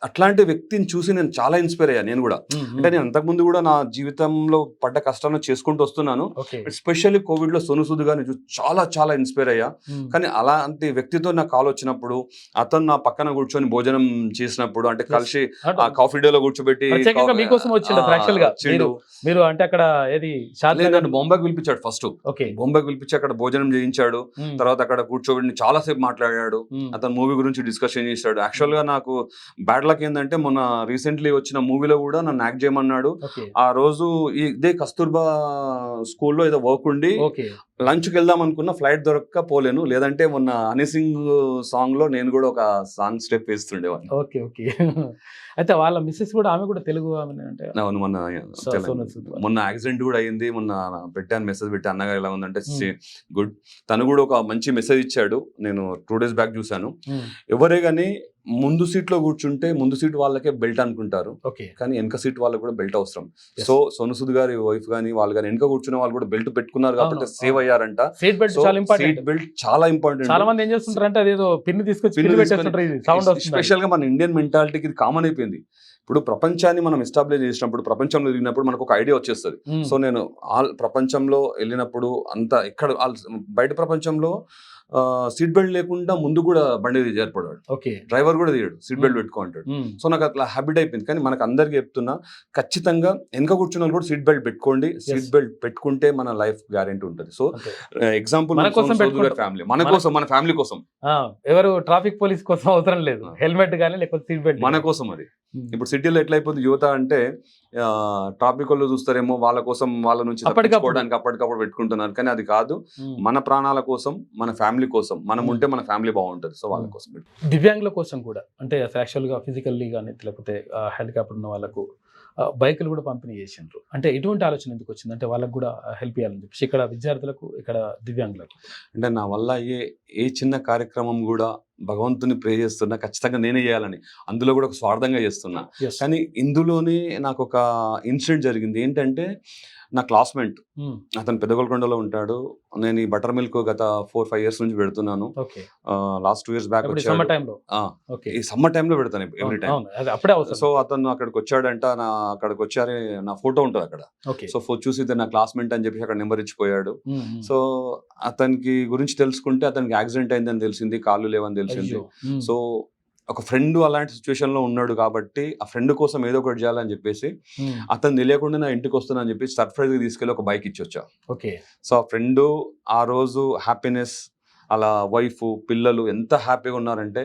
అట్లాంటి వ్యక్తిని చూసి నేను చాలా ఇన్స్పైర్ అయ్యా. నేను కూడా అంటే నేను అంతకుముందు కూడా నా జీవితంలో పడ్డ కష్టాన్ని చేసుకుంటూ వస్తున్నాను. ఎస్పెషల్లీ కోవిడ్ లో సోను సూద్ గారిని చూసి చాలా చాలా ఇన్స్పైర్ అయ్యా. కానీ అలాంటి వ్యక్తితో నాకు కాల్ వచ్చినప్పుడు, అతను నా పక్కన కూర్చొని భోజనం చేసినప్పుడు, అంటే కలిసి ఆ కాఫీ డేలో కూర్చోబెట్టి మీకోసం వచ్చిండు. మీరు అంటే అక్కడ ఏది బొంబాయికి పిలిపించాడు. ఫస్ట్ బొంబాయికి పిలిపించి అక్కడ భోజనం చేయించాడు. తర్వాత అక్కడ కూర్చోబెట్టి చాలా సేపు మాట్లాడాడు. అతను మూవీ గురించి డిస్కషన్ చేశాడు. యాక్చువల్ గా నాకు బ్యాడ్ లక్ ఏంటంటే, మొన్న రీసెంట్లీ వచ్చిన మూవీలో కూడా నన్ను యాక్ట్ చేయమన్నాడు. ఆ రోజు ఇదే కస్తూర్బా స్కూల్లో ఏదో వర్క్ ఉండి లంచ్కి వెళ్దాం అనుకున్న, ఫ్లైట్ దొరక్క పోలేను. లేదంటే మొన్న హనీ సింగ్ సాంగ్ లో నేను కూడా ఒక సాంగ్ స్టెప్ వేస్తుండేవాడిని. ఓకే. అయితే వాళ్ళ మిస్సెస్ కూడా, ఆమె కూడా తెలుగు ఆమె అంటే. అవును, మొన్న యాక్సిడెంట్ కూడా అయ్యింది. మొన్న పెట్టాను, మెసేజ్ పెట్టి, అన్నగా ఎలా ఉందంటే గుడ్. తను కూడా ఒక మంచి మెసేజ్ ఇచ్చాడు. నేను 2 days బ్యాక్ చూశాను. ఎవరే గానీ ముందు సీట్ లో కూర్చుంటే ముందు సీట్ వాళ్ళకే బెల్ట్ అనుకుంటారు, కానీ వెనక సీట్ వాళ్ళకి కూడా బెల్ట్ అవసరం. సో సోను సూద్ గారి వైఫ్ గానీ వాళ్ళు కానీ వెనక కూర్చున్న వాళ్ళు కూడా బెల్ట్ పెట్టుకున్నారు కాబట్టి సేవ్ అయ్యారంట. సీట్ బెల్ట్ చాలా ఇంపార్టెంట్. చాలా మంది ఏం చేస్తుంటారంటే అదేదో పిన్ తీసుకొచ్చి, స్పెషల్ గా మన ఇండియన్ మెంటాలిటీకి ఇది కామన్ అయిపోయింది. ఇప్పుడు ప్రపంచాన్ని మనం ఎస్టాబ్లిష్ చేసినప్పుడు, ప్రపంచంలో తిరిగినప్పుడు మనకు ఒక ఐడియా వచ్చేస్తుంది. సో నేను ప్రపంచంలో వెళ్ళినప్పుడు అంతా ఇక్కడ బయట ప్రపంచంలో సీట్ బెల్ట్ లేకుండా ముందు కూడా బండి ఏర్పడాడు. డ్రైవర్ కూడా తీయడు, సీట్ బెల్ట్ పెట్టుకో అంటాడు. సో నాకు అట్లా హ్యాబిట్ అయిపోయింది. కానీ మనకు అందరికి చెప్తున్నా, ఖచ్చితంగా వెనక కూర్చున్న వాళ్ళు కూడా సీట్ బెల్ట్ పెట్టుకోండి. సీట్ బెల్ట్ పెట్టుకుంటే మన లైఫ్ గ్యారెంటీ ఉంటుంది. సో ఎగ్జాంపుల్ ఫ్యామిలీ, మన ఫ్యామిలీ కోసం, ఎవరు ట్రాఫిక్ పోలీస్ కోసం అవసరం లేదు, హెల్మెట్ కానీ లేకపోతే సీట్ బెల్ట్ మన కోసం. అది ఇప్పుడు సిటీలో ఎట్లయిపోతుంది యువత అంటే, ట్రాఫిక్ వాళ్ళు చూస్తారేమో వాళ్ళ కోసం, వాళ్ళ నుంచి తప్పించుకోవడానికి అప్పటికప్పుడు పెట్టుకుంటున్నారు. కానీ అది కాదు, మన ప్రాణాల కోసం, మన ఫ్యామిలీ కోసం. మనం ఉంటే మన ఫ్యామిలీ బాగుంటుంది. సో వాళ్ళ కోసం. దివ్యాంగుల కోసం కూడా అంటే యాక్చువల్గా ఫిజికల్లీ కానీ లేకపోతే హ్యాండిక్యాప్డ్ ఉన్న వాళ్ళకు బైకులు కూడా పంపిణీ చేసిండ్రు. అంటే ఇటువంటి ఆలోచన ఎందుకు వచ్చింది? అంటే వాళ్ళకు కూడా హెల్ప్ చేయాలని చెప్పేసి ఇక్కడ విద్యార్థులకు, ఇక్కడ దివ్యాంగులకు. అంటే నా వల్ల అయ్యే ఏ చిన్న కార్యక్రమం కూడా భగవంతుని ప్రే చేస్తున్నా ఖచ్చితంగా నేనే చేయాలని, అందులో కూడా ఒక స్వార్థంగా చేస్తున్నా. Yes. కానీ ఇందులోనే నాకు ఒక ఇన్సిడెంట్ జరిగింది. ఏంటంటే నా క్లాస్మేట్, Hmm. అతను పెద్దగొల్కొండలో ఉంటాడు. నేను ఈ బటర్ మిల్క్ గత 4-5 years నుంచి పెడుతున్నాను. ఓకే. లాస్ట్ 2 years బ్యాక్ ఇప్పుడు వచ్చాడు. సమ్మర్ టైంలో. ఆ, ఓకే. ఈ సమ్మర్ టైంలో పెడతాను ఎవ్రీ టైం. అవును, అది అప్పుడే అవసరం. సో అతను అక్కడికి వచ్చాడంట, అక్కడికి వచ్చారే నా ఫోటో ఉంటుంది అక్కడ. ఓకే. సో చూసి ఇతను నా క్లాస్మేట్ అని చెప్పేసి అక్కడ నెంబర్ ఇచ్చిపోయాడు. Hmm, hmm. సో అతనికి గురించి తెలుసుకుంటే అతనికి యాక్సిడెంట్ అయిందని తెలిసింది, కాళ్ళు లేవని తెలిసింది. అయ్యో. Hmm. సో ఒక ఫ్రెండ్ అలాంటి సిచ్యువేషన్ లో ఉన్నాడు కాబట్టి ఆ ఫ్రెండ్ కోసం ఏదో ఒకటి చేయాలని చెప్పేసి Hmm. అతను తెలియకుండా నా ఇంటికి వస్తున్నా అని చెప్పి సర్ప్రైజ్ గా తీసుకెళ్ళి ఒక బైక్ ఇచ్చి వచ్చా. ఓకే. సో ఆ ఫ్రెండ్ ఆ రోజు హ్యాపీనెస్, అలా వైఫ్ పిల్లలు ఎంత హ్యాపీగా ఉన్నారంటే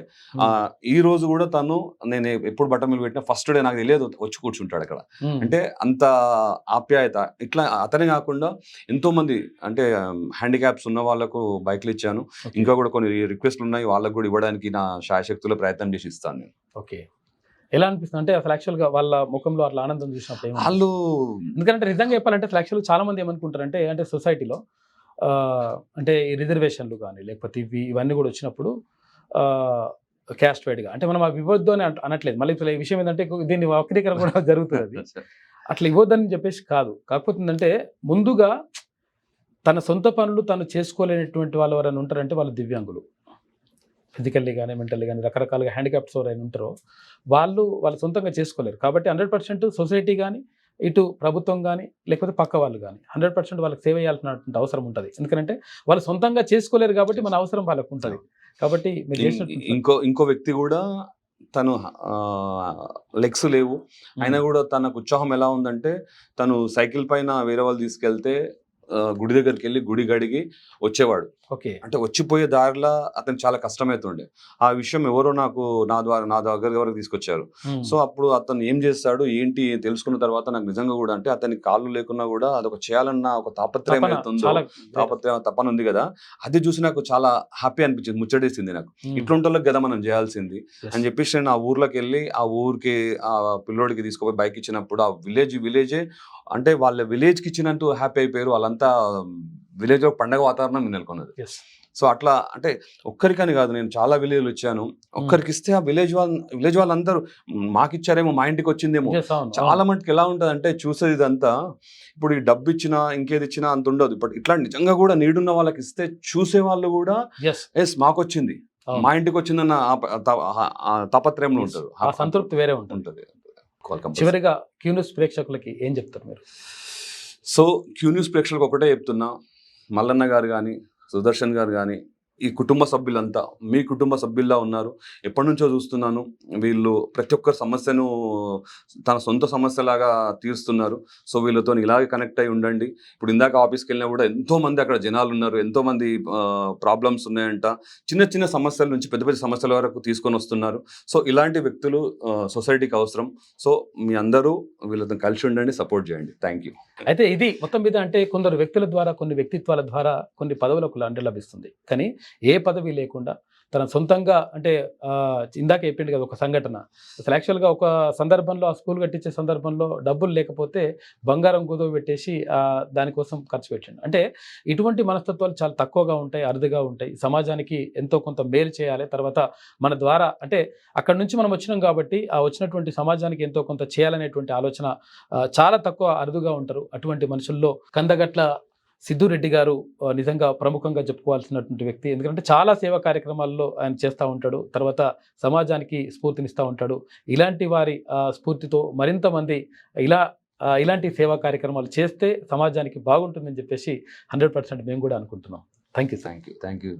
ఈ రోజు కూడా తను, నేను ఎప్పుడు బట్ట మిల్ పెట్టినా ఫస్ట్ డే నాకు తెలియదు వచ్చి కూర్చుంటాడు అక్కడ. Hmm. అంటే అంత ఆప్యాయత. ఇట్లా అతనే కాకుండా ఎంతో మంది అంటే హ్యాండిక్యాప్స్ ఉన్న వాళ్ళకు బైక్లు ఇచ్చాను. Okay. ఇంకా కూడా కొన్ని రిక్వెస్ట్లు ఉన్నాయి, వాళ్ళకు కూడా ఇవ్వడానికి నా శాయశక్తుల ప్రయత్నం చేసి ఇస్తాను నేను. ఓకే. ఎలా అనిపిస్తుంది అంటే అసలు యాక్చువల్గా వాళ్ళ ముఖంలో అట్లా ఆనందం చూసినప్పుడు ఏమనిపిస్తుంది? వాళ్ళు ఎందుకంటే నిజంగా చెప్పాలంటే అసలు యాక్చువల్గా చాలా మంది ఏమనుకుంటారంటే, అంటే సొసైటీలో అంటే ఈ రిజర్వేషన్లు కానీ లేకపోతే ఇవన్నీ కూడా వచ్చినప్పుడు క్యాస్ట్ వైడ్గా, అంటే మనం అవి ఇవ్వద్దు అని అనట్లేదు. మళ్ళీ ఇప్పుడు ఈ విషయం ఏంటంటే దీన్ని వక్రీకరణ కూడా జరుగుతుంది. అది అట్లా ఇవ్వద్దని చెప్పేసి కాదు. కాకపోతే ఏంటంటే ముందుగా తన సొంత పనులు తను చేసుకోలేనటువంటి వాళ్ళు ఎవరైనా ఉంటారంటే వాళ్ళు దివ్యాంగులు. ఫిజికల్లీ కానీ మెంటల్లీ కానీ రకరకాలుగా హ్యాండిక్యాప్స్ ఎవరైనా ఉంటారో వాళ్ళు సొంతంగా చేసుకోలేరు. కాబట్టి 100% సొసైటీ కానీ, ఇటు ప్రభుత్వం కానీ, లేకపోతే పక్క వాళ్ళు కానీ 100% వాళ్ళకి సేవ చేయాల్సినటువంటి అవసరం ఉంటుంది. ఎందుకంటే వాళ్ళు సొంతంగా చేసుకోలేరు కాబట్టి మన అవసరం వాళ్ళకు ఉంటుంది. కాబట్టి మీరు చేసినట్టు ఇంకో వ్యక్తి కూడా తను లెగ్స్ లేవు అయినా కూడా తనకు ఉత్సాహం ఎలా ఉందంటే, తను సైకిల్ పైన వేరే వాళ్ళు తీసుకెళ్తే గుడి దగ్గరికి వెళ్ళి గుడి గడిగి వచ్చేవాడు. ఓకే. అంటే వచ్చిపోయే దారిలో అతను చాలా కష్టమవుతుండే. ఆ విషయం ఎవరో నా దగ్గర వరకు తీసుకొచ్చారు. సో అప్పుడు అతను ఏం చేస్తాడు ఏంటి తెలుసుకున్న తర్వాత నాకు నిజంగా కూడా, అంటే అతనికి కాళ్ళు లేకున్నా కూడా అదొక చేయాలన్న ఒక తాపత్రయం అవుతుందో, తపన ఉంది కదా, అది చూసి నాకు చాలా హ్యాపీ అనిపించింది, ముచ్చటేసింది నాకు. ఇట్లాంటి కదా మనం చేయాల్సింది అని చెప్పేసి నేను ఆ ఊర్లోకి వెళ్ళి ఆ ఊరికి ఆ పిల్లోడికి తీసుకుపోయి బైక్ ఇచ్చినప్పుడు ఆ విలేజే అంటే వాళ్ళ విలేజ్కి ఇచ్చినట్టు హ్యాపీ అయిపోయారు. వాళ్ళంతా విలేజ్ పండగ వాతావరణం నెలకొన్నది. సో అట్లా అంటే ఒక్కరికని కాదు, నేను చాలా విలేజ్లు వచ్చాను. ఒక్కరికి ఇస్తే ఆ విలేజ్ వాళ్ళందరూ మాకు ఇచ్చారేమో, మా ఇంటికి వచ్చిందేమో. చాలా మటుకు ఎలా ఉంటుంది అంటే చూసేది ఇదంతా, ఇప్పుడు ఈ డబ్బు ఇచ్చినా ఇంకేది ఇచ్చినా అంత ఉండదు. ఇప్పుడు ఇట్లా నిజంగా కూడా నీడున్న వాళ్ళకి ఇస్తే చూసే వాళ్ళు కూడా ఎస్ మాకు వచ్చింది, మా ఇంటికి వచ్చిందన్న తాపత్రయంలో ఉంటారు, ఆ సంతృప్తి వేరే ఉంటుంది. చివరిగా క్యూ న్యూస్ ప్రేక్షకులకి ఏం చెప్తారు మీరు? సో క్యూ న్యూస్ ప్రేక్షకులకు ఒకటే చెప్తున్నా, మల్లన్న గారు కానీ, సుదర్శన్ గారు కానీ, ఈ కుటుంబ సభ్యులంతా మీ కుటుంబ సభ్యుల్లా ఉన్నారు. ఎప్పటి నుంచో చూస్తున్నాను, వీళ్ళు ప్రతి ఒక్కరి సమస్యను తన సొంత సమస్యలాగా తీరుస్తున్నారు. సో వీళ్ళతో ఇలాగే కనెక్ట్ అయి ఉండండి. ఇప్పుడు ఇందాక ఆఫీస్కి వెళ్ళినా కూడా ఎంతోమంది అక్కడ జనాలు ఉన్నారు, ఎంతోమంది ప్రాబ్లమ్స్ ఉన్నాయంట. చిన్న చిన్న సమస్యల నుంచి పెద్ద పెద్ద సమస్యల వరకు తీసుకొని వస్తున్నారు. సో ఇలాంటి వ్యక్తులు సొసైటీకి అవసరం. సో మీ అందరూ వీళ్ళతో కలిసి ఉండండి, సపోర్ట్ చేయండి. Thank you. అయితే ఇది మొత్తం మీద అంటే కొందరు వ్యక్తుల ద్వారా, కొన్ని వ్యక్తిత్వాల ద్వారా కొన్ని పదవులకు లాంటి లభిస్తుంది. కానీ ఏ పదవి లేకుండా తన సొంతంగా, అంటే ఇందాక చెప్పింది కదా ఒక సంఘటన, అసలు యాక్చువల్గా ఒక సందర్భంలో ఆ స్కూల్ కట్టించే సందర్భంలో డబ్బులు లేకపోతే బంగారం కుదువ పెట్టేసి దానికోసం ఖర్చు పెట్టండి. అంటే ఇటువంటి మనస్తత్వాలు చాలా తక్కువగా ఉంటాయి, అరుదుగా ఉంటాయి. సమాజానికి ఎంతో కొంత మేలు చేయాలి, తర్వాత మన ద్వారా అంటే అక్కడ నుంచి మనం వచ్చినాం కాబట్టి ఆ వచ్చినటువంటి సమాజానికి ఎంతో కొంత చేయాలనేటువంటి ఆలోచన చాలా తక్కువ, అరుదుగా ఉంటారు. అటువంటి మనుషుల్లో కందగట్ల సిద్ధురెడ్డి గారు నిజంగా ప్రముఖంగా చెప్పుకోవాల్సినటువంటి వ్యక్తి. ఎందుకంటే చాలా సేవా కార్యక్రమాల్లో ఆయన చేస్తూ ఉంటాడు, తర్వాత సమాజానికి స్ఫూర్తినిస్తూ ఉంటాడు. ఇలాంటి వారి స్ఫూర్తితో మరింత మంది ఇలాంటి సేవా కార్యక్రమాలు చేస్తే సమాజానికి బాగుంటుందని చెప్పేసి 100% మేము కూడా అనుకుంటున్నాం. Thank you.